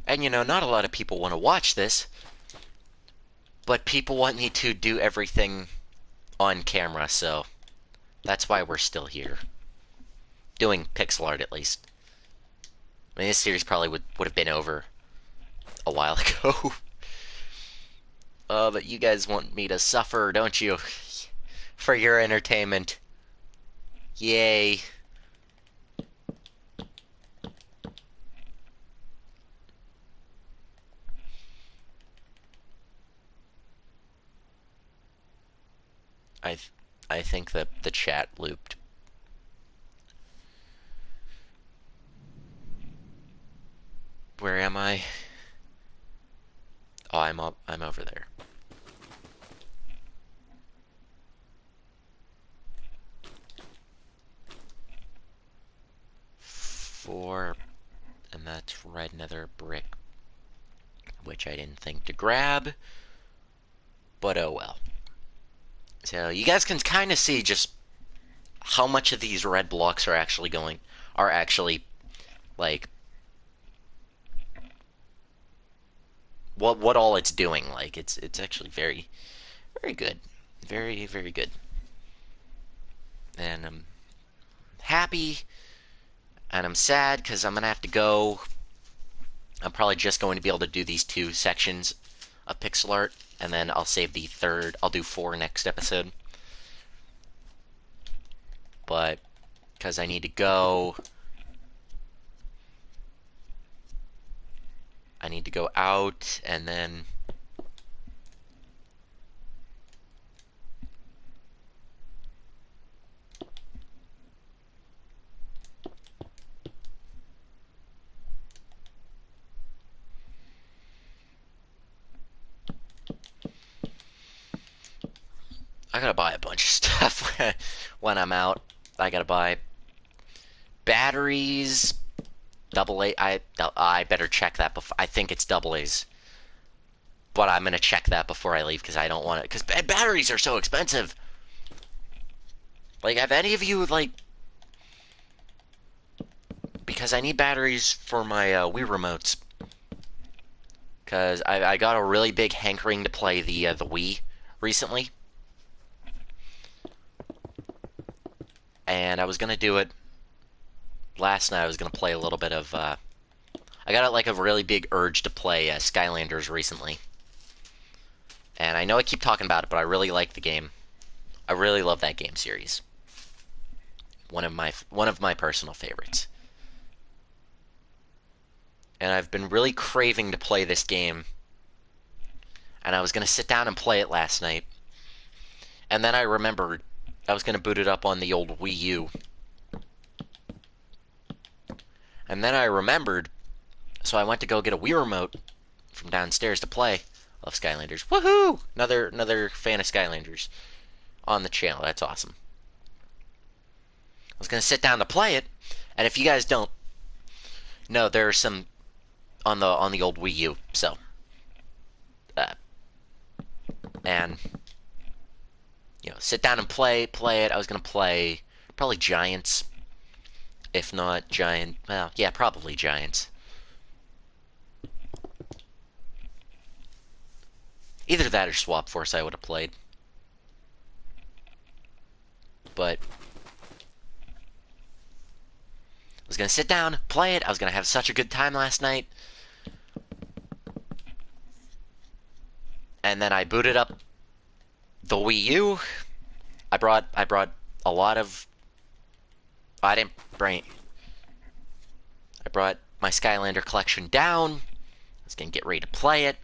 And not a lot of people want to watch this, but people want me to do everything on camera, so that's why we're still here. Doing pixel art, at least. I mean, this series probably would have been over a while ago. But you guys want me to suffer, don't you? For your entertainment. Yay. I I think that the chat looped. Where am I? Oh, I'm over there. 4, and that's red nether brick, which I didn't think to grab, but oh well. So you guys can kind of see just how much of these red blocks are actually like what all it's doing. Like it's actually very good, very good, and I'm happy, and I'm sad because I'm gonna have to go. I'm probably just going to be able to do these 2 sections of pixel art, and then I'll save the third. I'll do 4 next episode. But because I need to go, I need to go out, and then... I gotta buy a bunch of stuff when I'm out. I gotta buy batteries, double A. I better check that before. I think it's double A's, but I'm gonna check that before I leave because I don't want it. Because batteries are so expensive. Like, have any of you like? Because I need batteries for my Wii remotes. Because I got a really big hankering to play the Wii recently, and I was gonna do it last night. I was gonna play a little bit of. I got like a really big urge to play Skylanders recently, and I know I keep talking about it, but I really like the game. I really love that game series. One of my personal favorites. And I've been really craving to play this game. And I was gonna sit down and play it last night. And then I remembered I was gonna boot it up on the old Wii U. And then I remembered, so I went to go get a Wii remote from downstairs to play. Love Skylanders. Woohoo! Another fan of Skylanders on the channel. That's awesome. I was gonna sit down to play it, and if you guys don't know, there are some on the old Wii U. So, and sit down and play it. I was gonna play probably Giants, if not Giant. Well, yeah, probably Giants. Either that or Swap Force I would have played. But I was gonna sit down, play it. I was gonna have such a good time last night. And then I booted up the Wii U. I brought a lot of. I didn't bring. I brought my Skylander collection down. I was gonna get ready to play it.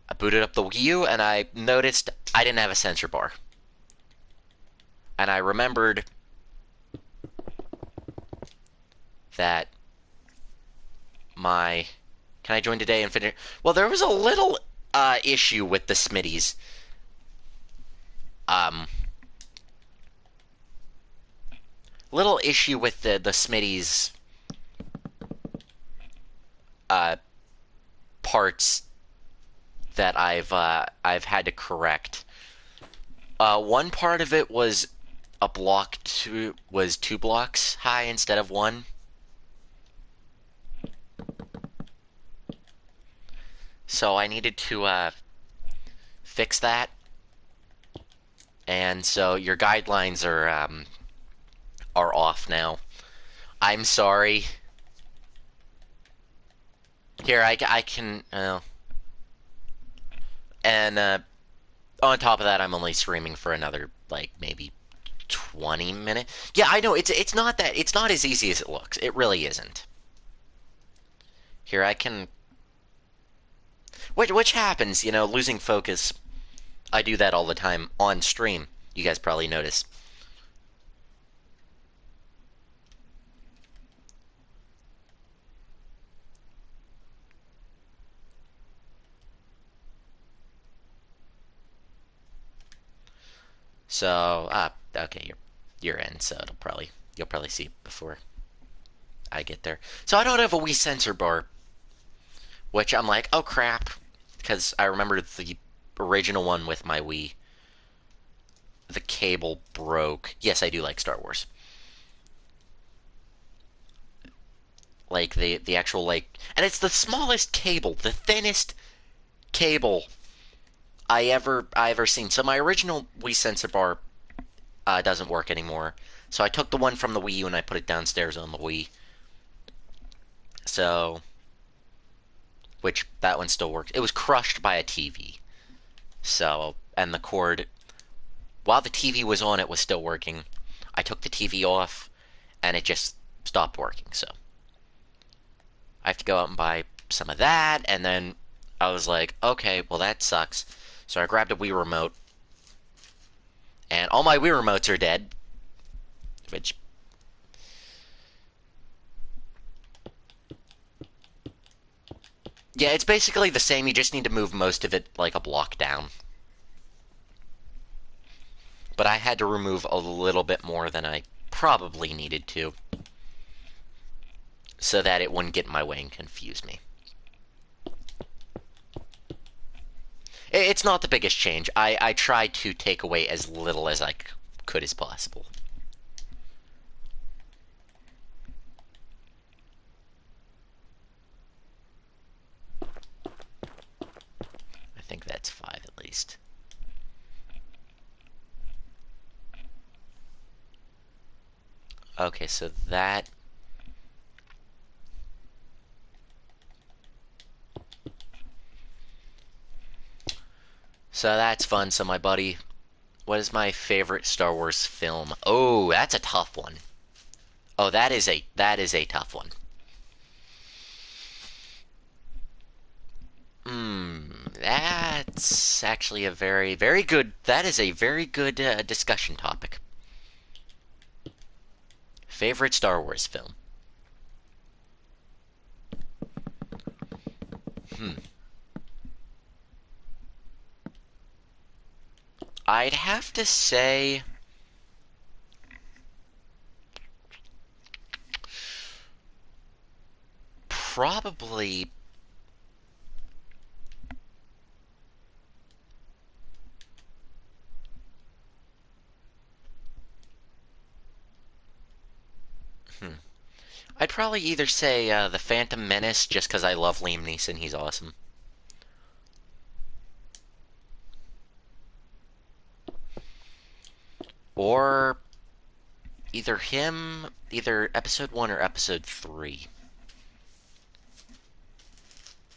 I booted up the Wii U and I noticed I didn't have a sensor bar. And I remembered that my... Can I join today and finish? Well, there was a little issue with the Smitties. Little issue with the Smitties parts that I've had to correct. One part of it was was 2 blocks high instead of 1. So I needed to fix that. And so your guidelines are off now. I'm sorry. Here, I can... and on top of that, I'm only streaming for another, like, maybe 20 minutes. Yeah, I know, it's not as easy as it looks. It really isn't. Here, I can... Which happens, losing focus. I do that all the time on stream. You guys probably notice. So, okay, you're in, so you'll probably see before I get there. So I don't have a Wii sensor bar, which I'm like, oh crap, because I remember the original one with my Wii. The cable broke. Yes, I do like Star Wars. Like the actual and it's the smallest cable, the thinnest cable I ever seen. So my original Wii sensor bar doesn't work anymore. So I took the one from the Wii U and I put it downstairs on the Wii. So, which that one still works. It was crushed by a TV. So, and the cord, while the TV was on, it was still working. I took the TV off, and it just stopped working. So, I to go out and buy some of that, and then I was like, okay, well that sucks. So I grabbed a Wii remote, and all my Wii remotes are dead, which yeah, it's basically the same. You just need to move most of it like a block down. But I had to remove a little bit more than I probably needed to, so that it wouldn't get in my way and confuse me. It's not the biggest change. I tried to take away as little as I could as possible. I think that's 5 at least. Okay, so that... So that's fun. So my buddy, what is my favorite Star Wars film? Oh, that's a tough one. Oh, that is a tough one. That's actually a very, very good, that is a very good discussion topic. Favorite Star Wars film? I'd have to say probably I'd probably either say The Phantom Menace, just because I love Liam Neeson, he's awesome. Or either episode 1 or episode 3.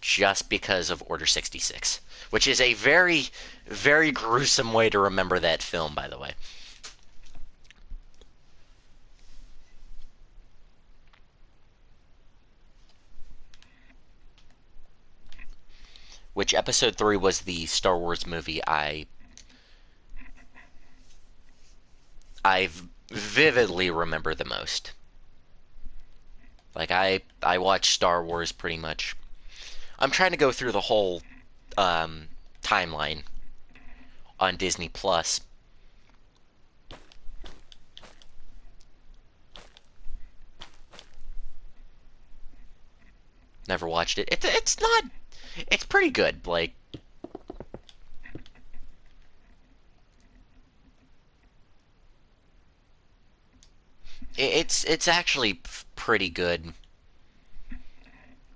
Just because of Order 66. Which is a very, very gruesome way to remember that film, by the way. Which episode 3 was the Star Wars movie I vividly remember the most. Like I watch Star Wars pretty much. I'm trying to go through the whole timeline on Disney Plus. Never watched it. It's not. It's pretty good. Like it's actually pretty good.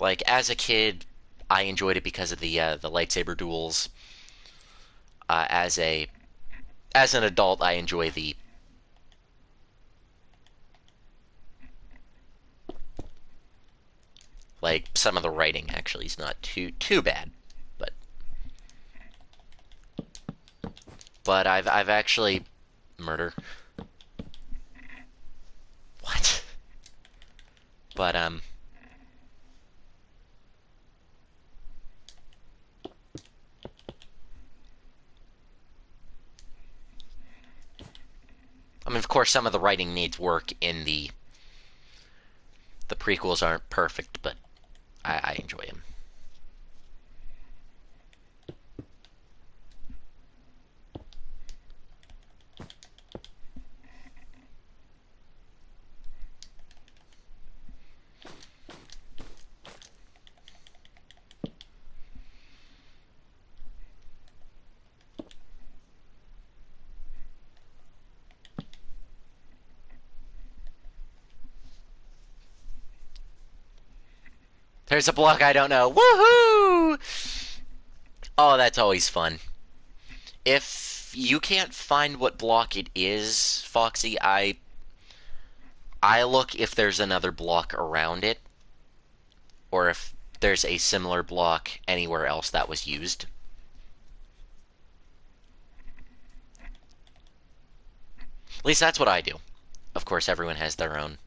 Like as a kid, I enjoyed it because of the lightsaber duels. As an adult, I enjoy the like some of the writing actually is not too bad, but I've actually murder. What? But I mean, of course, some of the writing needs work in the prequels aren't perfect, but I enjoy them. There's a block I don't know. Woohoo! Oh, that's always fun. If you can't find what block it is, Foxy, I look if there's another block around it, or if there's a similar block anywhere else that was used. At least that's what I do. Of course, everyone has their own.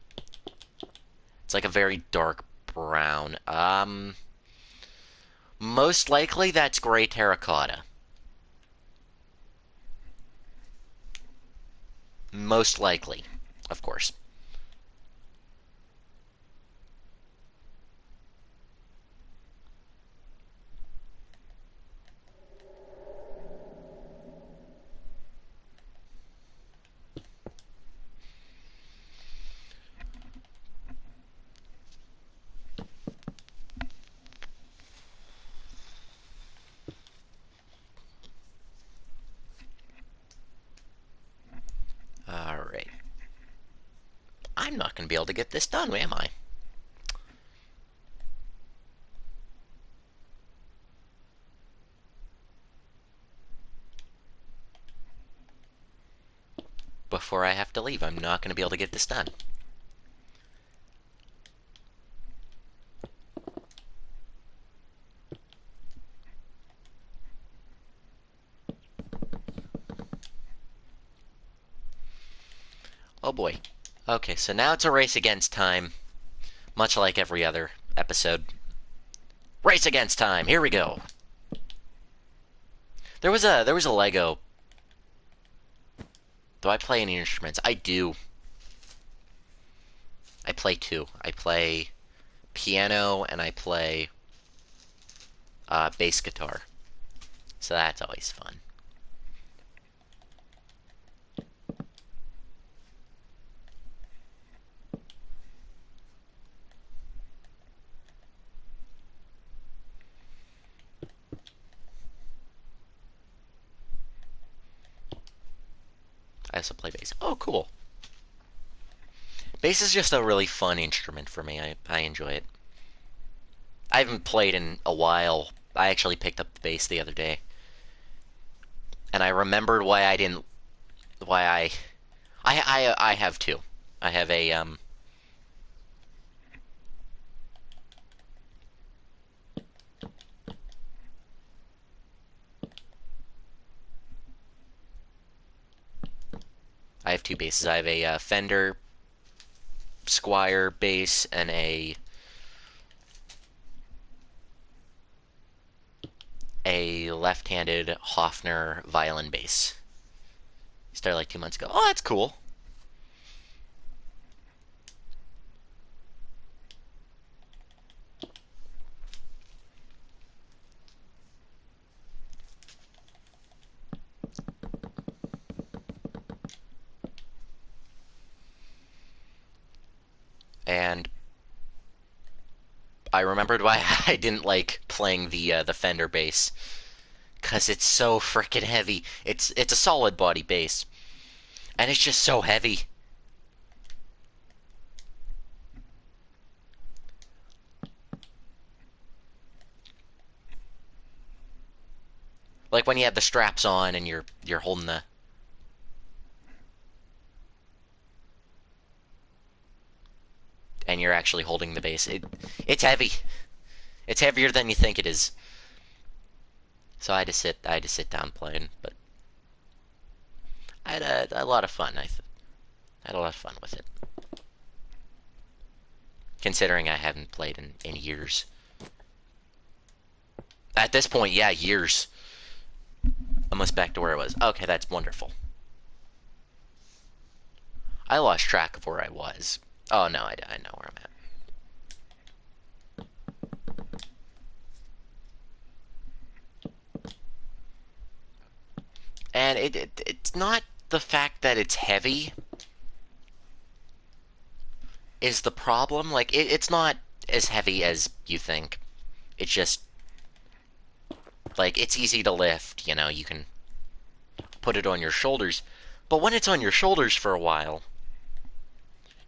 It's like a very dark brown. Most likely that's gray terracotta. Most likely, of course. Alright. I'm not going to be able to get this done, am I? Before I have to leave, I'm not going to be able to get this done. Oh boy. Okay, so now it's a race against time, much like every other episode. Race against time. Here we go. There was a Lego. Do I play any instruments? I do. I play two. I play piano and I play bass guitar. So that's always fun. I also play bass. Oh, cool. Bass is just a really fun instrument for me. I enjoy it. I haven't played in a while. I actually picked up the bass the other day. And I remembered why I didn't why I have two. I have a I have two basses. I have a Fender Squire bass and a left-handed Hofner violin bass. Started like 2 months ago. Oh, that's cool. And I remembered why I didn't like playing the Fender bass, cause it's so freaking heavy. It's a solid body bass, and it's just so heavy. Like when you have the straps on and you're holding the and you're actually holding the bass. It's heavy. It's heavier than you think it is. So I had to sit down playing, but I had a lot of fun. I had a lot of fun with it, considering I haven't played in years. At this point, yeah, years. Almost back to where I was. Okay, that's wonderful. I lost track of where I was. Oh no, I know where I'm at. And it's not the fact that it's heavy is the problem. Like it's not as heavy as you think. It's just like it's easy to lift, you know, you can put it on your shoulders. But when it's on your shoulders for a while,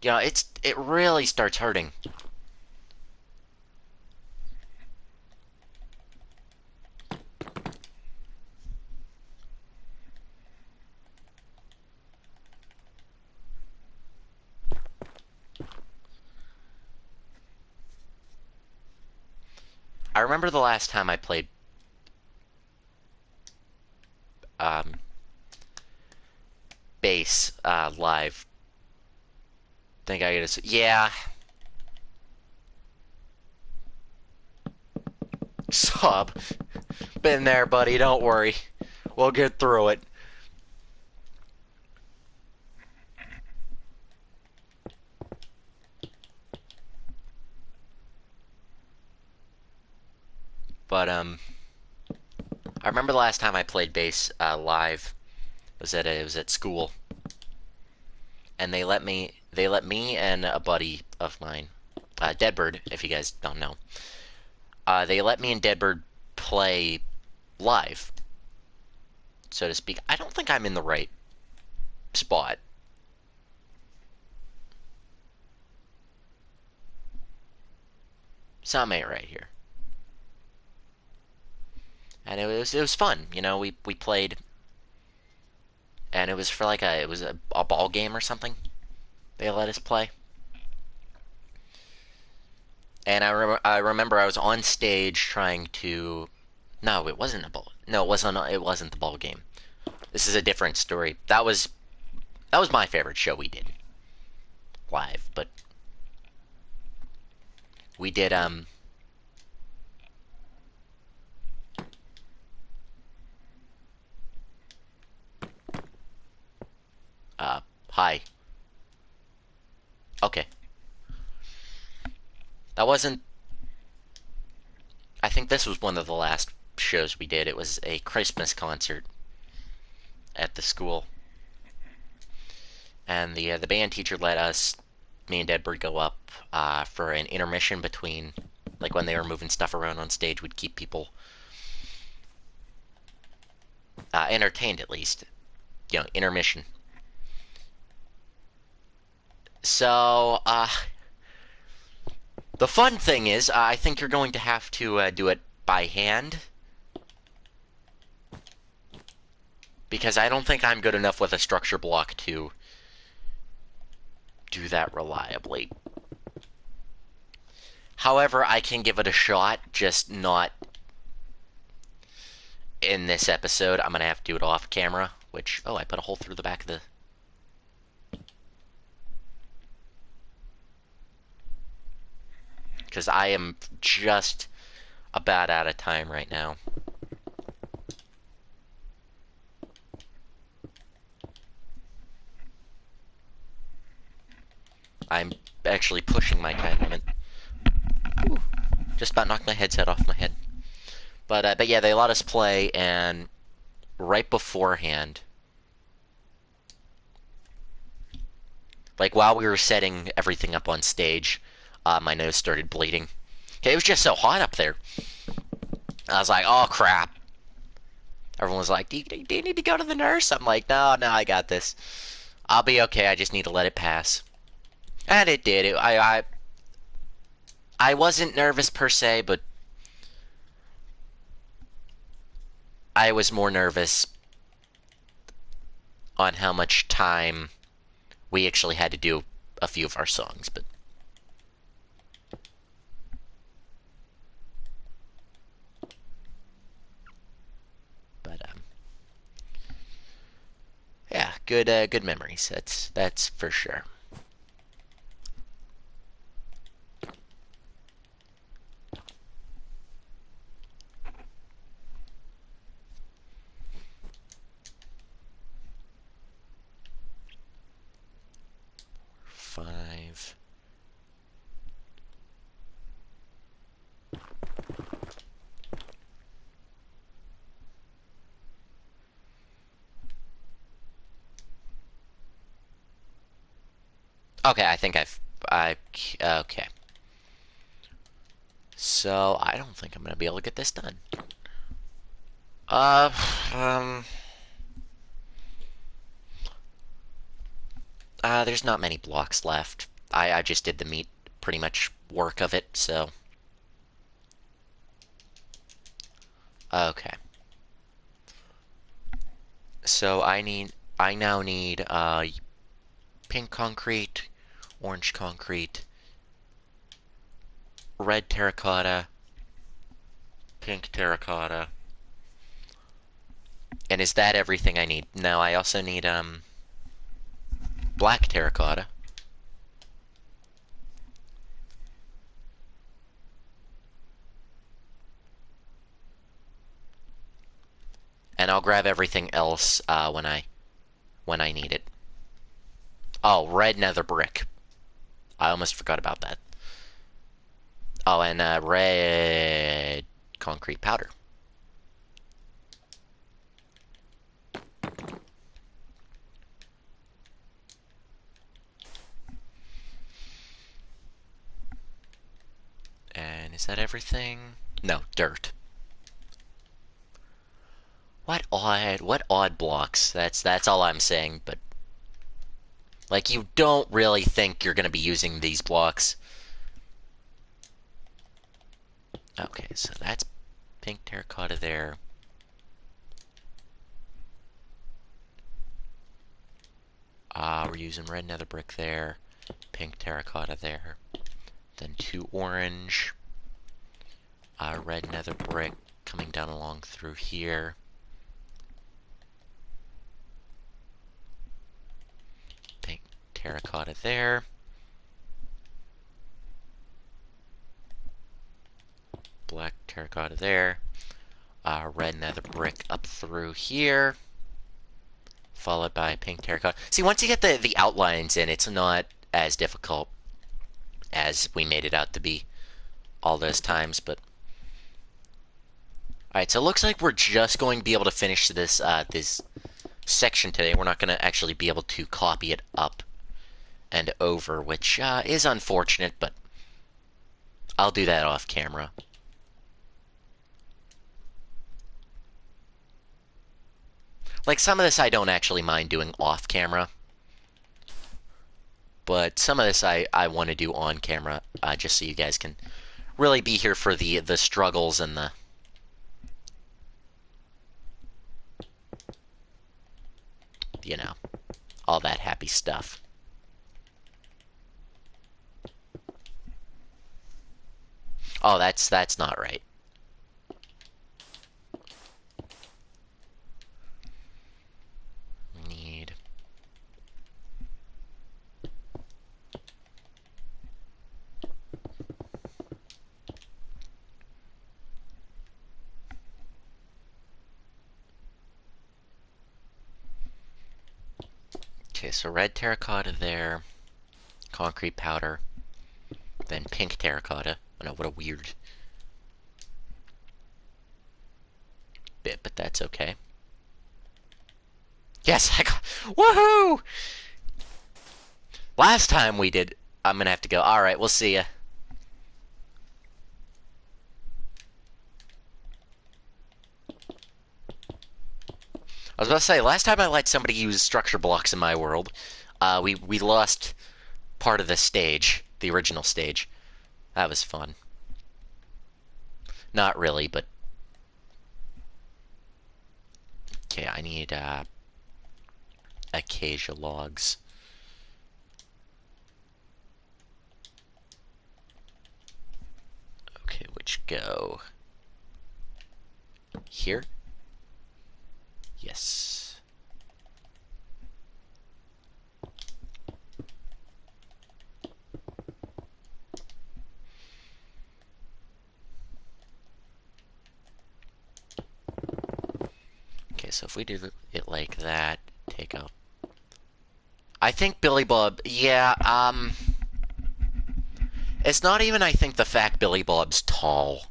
you know, it really starts hurting. I remember the last time I played um, bass live. Think I get it. Yeah, Sub. Been there, buddy. Don't worry. We'll get through it. But, I remember the last time I played bass live it was at school, and they let me and a buddy of mine, Deadbird, if you guys don't know, they let me and Deadbird play live, so to speak. I don't think I'm in the right spot. Something ain't right here. And it was fun, you know. We played, and it was for like a ball game or something. They let us play, and I remember I was on stage trying to. No, it wasn't a ball. No, it wasn't. It wasn't the ball game. This is a different story. That was my favorite show we did live, but we did hi. Okay. That wasn't. I think this was one of the last shows we did. It was a Christmas concert at the school, and the band teacher let us, me and Deadbird, go up for an intermission between, like when they were moving stuff around on stage, would keep people entertained at least, you know, intermission. So the fun thing is, I think you're going to have to do it by hand, because I don't think I'm good enough with a structure block to do that reliably. However, I can give it a shot, just not in this episode. I'm gonna have to do it off camera, which, oh, I put a hole through the back of the... Because I am just about out of time right now. I'm actually pushing my time limit. Ooh, just about knocked my headset off my head. But yeah, they let us play, and right beforehand, like while we were setting everything up on stage, my nose started bleeding. Okay, it was just so hot up there. I was like, oh crap. Everyone was like, do you need to go to the nurse? I'm like, no, I got this. I'll be okay, I just need to let it pass. And it did. I wasn't nervous per se, but I was more nervous on how much time we actually had to do a few of our songs, but yeah, good memories. That's for sure. Five. Okay, I think okay. So, I don't think I'm gonna be able to get this done. Uh, um, there's not many blocks left. I just did the meat, pretty much work of it, so. Okay. So I now need, pink concrete, orange concrete, red terracotta, pink terracotta. And is that everything I need? No, I also need, black terracotta. And I'll grab everything else when I need it. Oh, red nether brick. I almost forgot about that. Oh, and red concrete powder. And is that everything? No, dirt. What odd blocks? That's all I'm saying, but like you don't really think you're gonna be using these blocks. Okay, so that's pink terracotta there. We're using red nether brick there, pink terracotta there. Then 2 orange, red nether brick coming down along through here. Pink terracotta there. Black terracotta there. Red nether brick up through here. Followed by pink terracotta. See, once you get the outlines in, it's not as difficult as we made it out to be all those times, but... Alright, so it looks like we're just going to be able to finish this, this section today. We're not going to actually be able to copy it up and over, which is unfortunate, but I'll do that off camera. Like, some of this I don't actually mind doing off camera, but some of this I want to do on camera, just so you guys can really be here for the struggles and the... you know, all that happy stuff. Oh, that's not right. We need... Okay, so red terracotta there, concrete powder, then pink terracotta. Oh no, what a weird bit, but that's okay. Yes, I got... Woohoo! Last time we did... I'm gonna have to go. Alright, we'll see ya. I was about to say, last time I let somebody use structure blocks in my world, we lost part of the stage, the original stage. That was fun. Not really, but... Okay, I need, acacia logs. Okay, which go... here? Yes. Okay, so if we do it like that, take out... I think Billy Bob... Yeah, it's not even, I think, the fact Billy Bob's tall.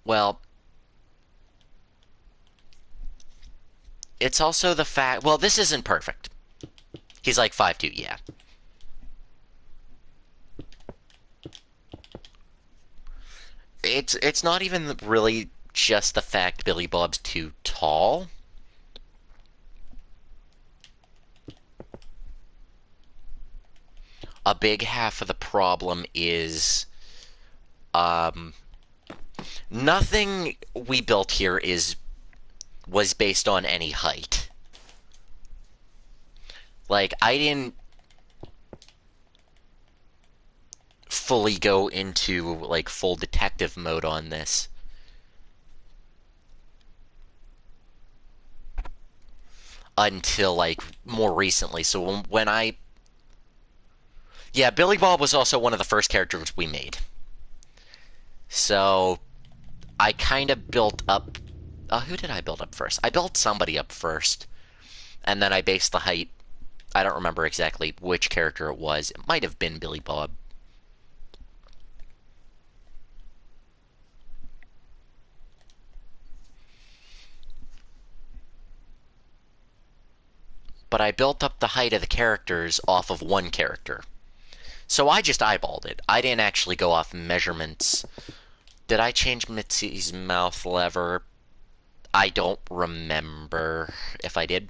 Well... It's also the fact... Well, this isn't perfect. He's like 5'2", yeah. It's not even really just the fact Billy Bob's too tall. A big half of the problem is, nothing we built here was based on any height. Like, I didn't fully go into, like, full detective mode on this until, like, more recently. So when I... Yeah, Billy Bob was also one of the first characters we made. So I kind of built up. Who did I build up first? I built somebody up first, and then I based the height. I don't remember exactly which character it was. It might have been Billy Bob. But I built up the height of the characters off of one character. So I just eyeballed it. I didn't actually go off measurements. Did I change Mitzi's mouth lever? I don't remember if I did.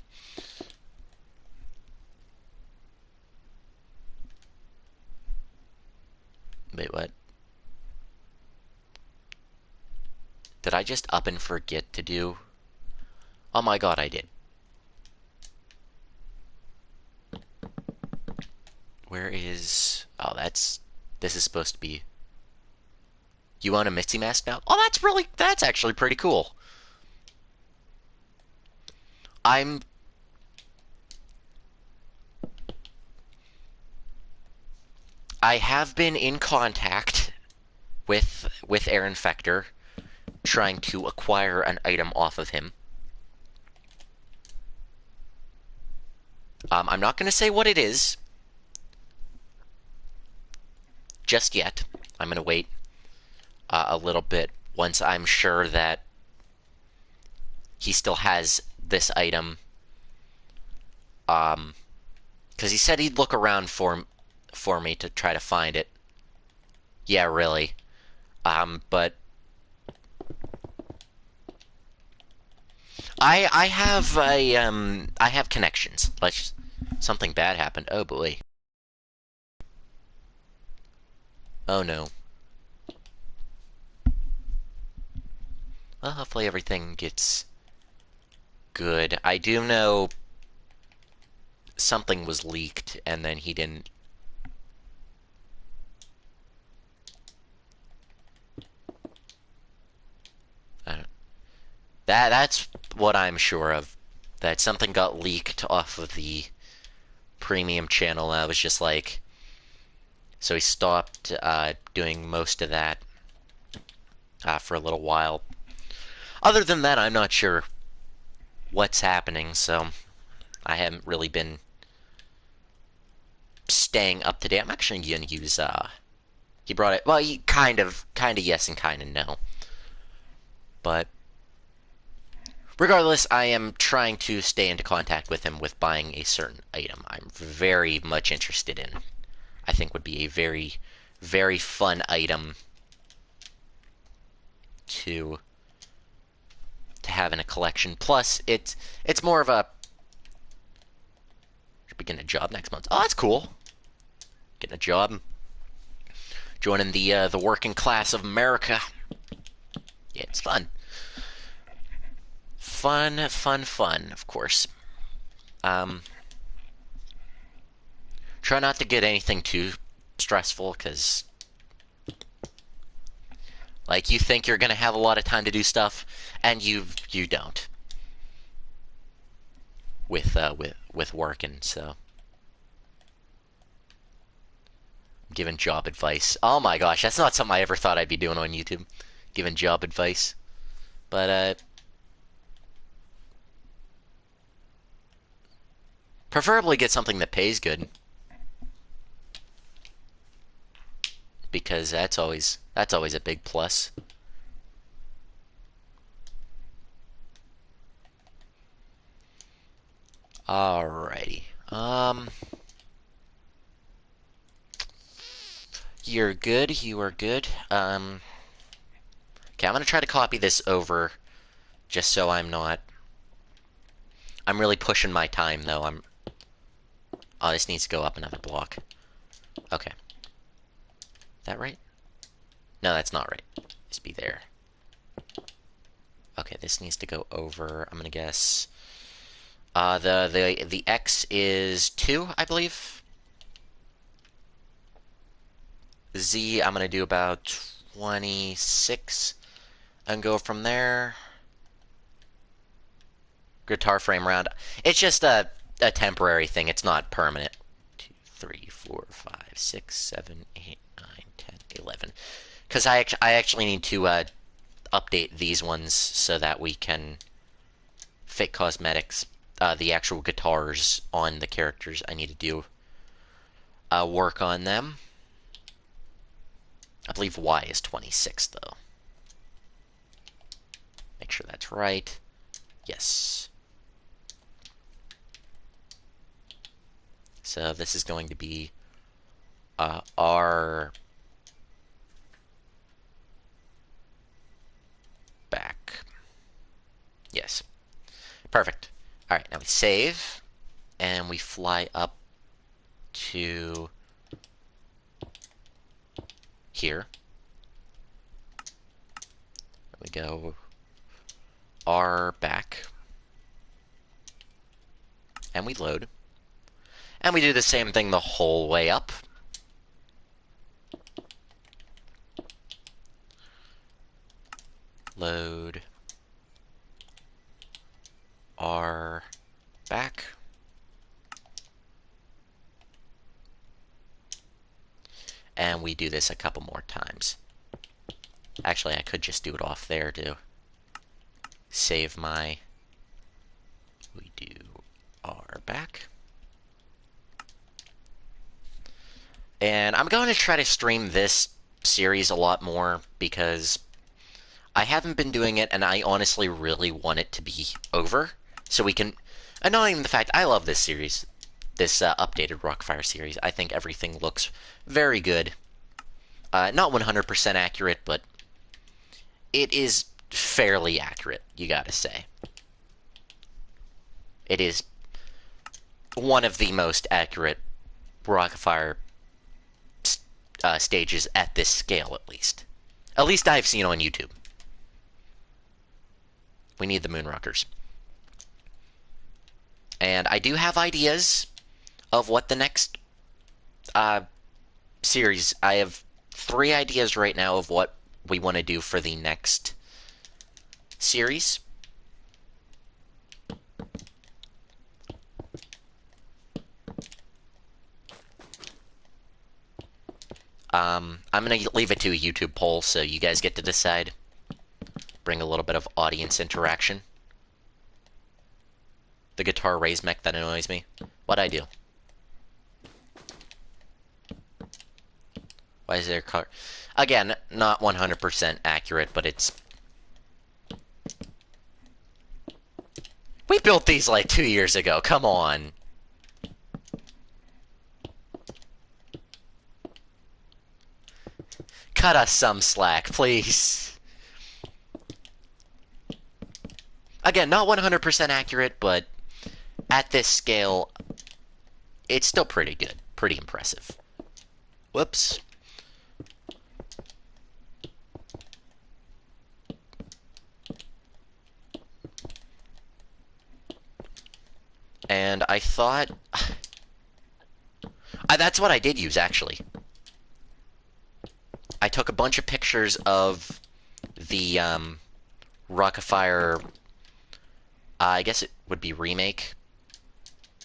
Wait, what? Did I just up and forget to do? Oh my god, I did. Where is... Oh, that's... This is supposed to be... You want a Mitzi mask now? Oh, that's actually pretty cool. I'm... I have been in contact with Aaron Fector, trying to acquire an item off of him. I'm not going to say what it is just yet. I'm going to wait a little bit once I'm sure that he still has this item. Because he said he'd look around for me to try to find it. Yeah, really. But I have I have connections. Let's something bad happened. Oh boy. Oh no. Well, hopefully everything gets good. I do know something was leaked and then he didn't. That's what I'm sure of. That something got leaked off of the premium channel. And I was just like, so he stopped doing most of that for a little while. Other than that, I'm not sure what's happening, so I haven't really been staying up to date. I'm actually going to use, he brought it, well, he kind of yes and kind of no. But regardless, I am trying to stay into contact with him with buying a certain item I'm very much interested in. I think would be a very, very fun item to have in a collection. Plus, it's more of a should be getting a job next month. Oh, that's cool. Getting a job, joining the working class of America. Yeah, it's fun. Fun, fun, fun. Of course. Try not to get anything too stressful, because like you think you're gonna have a lot of time to do stuff, and you don't with working. So giving job advice. Oh my gosh, that's not something I ever thought I'd be doing on YouTube. Giving job advice, but preferably get something that pays good, because that's always a big plus. Alrighty. You're good. You are good. Okay, I'm gonna try to copy this over, just so I'm not. I'm really pushing my time though. Oh, this needs to go up another block. Okay. That right? No, that's not right. Just be there. Okay, this needs to go over. I'm gonna guess. The X is 2, I believe. Z, I'm gonna do about 26 and go from there. Guitar frame round. It's just a temporary thing. It's not permanent. 2, 3, 4, 5, 6, 7, 8, 9, 10, 11. Because I actually need to update these ones so that we can fit cosmetics, the actual guitars on the characters. I need to do work on them. I believe Y is 26, though. Make sure that's right. Yes. So this is going to be our back. Yes. Perfect. All right, now we save, and we fly up to here. We go R back, and we load. And we do the same thing the whole way up. Load R back. And we do this a couple more times. Actually, I could just do it off there to save my... We do R back. And I'm going to try to stream this series a lot more because I haven't been doing it, and I honestly really want it to be over. So we can... And not even the fact, I love this series. This updated Rockfire series. I think everything looks very good. Not 100% accurate, but it is fairly accurate, you gotta say. It is one of the most accurate Rockfire stages at this scale, at least. At least I've seen on YouTube. We need the Moonrockers. And I do have ideas of what the next series... I have 3 ideas right now of what we want to do for the next series. I'm going to leave it to a YouTube poll, so you guys get to decide. Bring a little bit of audience interaction. The guitar raise mech that annoys me. What'd I do? Why is there a car? Again, not 100% accurate, but it's... We built these like 2 years ago, come on! Cut us some slack, please. Again, not 100% accurate, but at this scale, it's still pretty good. Pretty impressive. Whoops. And I thought... that's what I did use, actually. I took a bunch of pictures of the Rockafire... I guess it would be remake.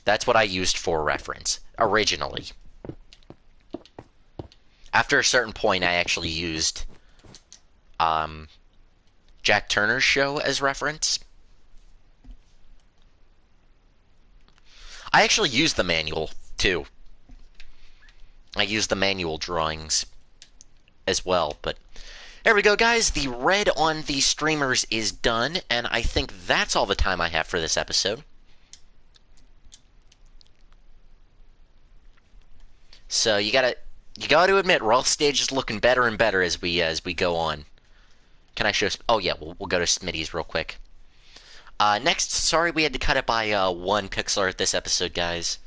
That's what I used for reference, originally. After a certain point, I actually used Jack Turner's show as reference. I actually used the manual, too. I used the manual drawings as well, but... There we go, guys. The red on the streamers is done, and I think that's all the time I have for this episode. So you gotta admit, Rolf stage is looking better and better as we go on. Can I show? Oh yeah, we'll go to Smitty's real quick. Next, sorry we had to cut it by 1 pixel art this episode, guys.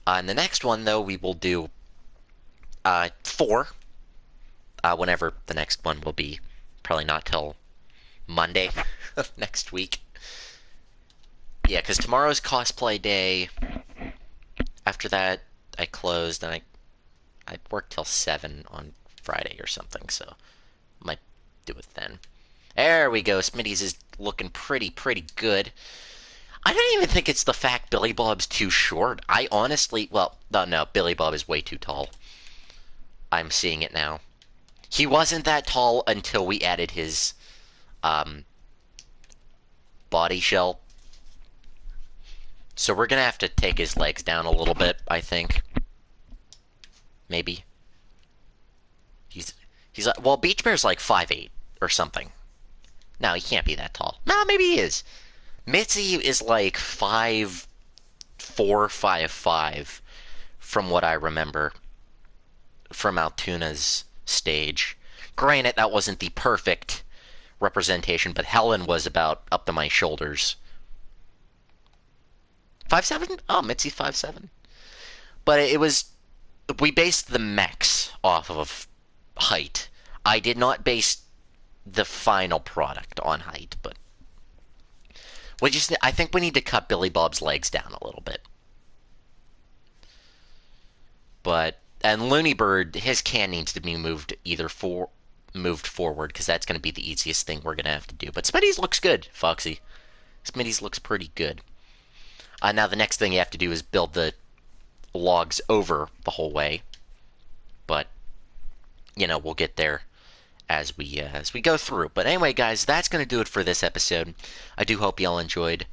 In the next one, though, we will do 4. Whenever the next one will be. Probably not till Monday of next week. Yeah, because tomorrow's cosplay day. After that, I closed, and I worked till 7 on Friday or something, so might do it then. There we go. Smitty's is looking pretty good. I don't even think it's the fact Billy Bob's too short. I honestly... Well, no, Billy Bob is way too tall. I'm seeing it now. He wasn't that tall until we added his um, body shell. So we're gonna have to take his legs down a little bit, I think. Maybe. He's he's like, well, Beach Bear's like 5'8" or something. No, he can't be that tall. No, maybe he is. Mitzi is like 5'4", 5'5", from what I remember from Altoona's stage. Granted, that wasn't the perfect representation, but Helen was about up to my shoulders. 5'7"? Oh, Mitzi's 5'7". But it was, we based the mechs off of height. I did not base the final product on height, but I think we need to cut Billy Bob's legs down a little bit. But and Looney Bird, his can needs to be moved forward because that's going to be the easiest thing we're going to have to do. But Smitty's looks good, Foxy. Smitty's looks pretty good. Now the next thing you have to do is build the logs over the whole way. But we'll get there as we go through. But anyway, guys, that's going to do it for this episode. I do hope y'all enjoyed,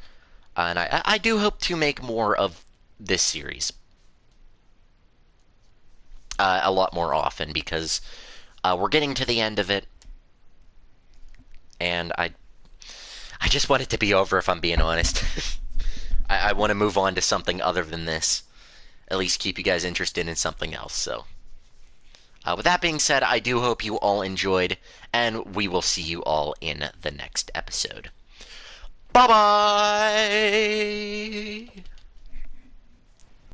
and I do hope to make more of this series a lot more often because we're getting to the end of it, and I just want it to be over. If I'm being honest, I want to move on to something other than this. At least keep you guys interested in something else. So. With that being said, I do hope you all enjoyed, and we will see you all in the next episode. Bye-bye!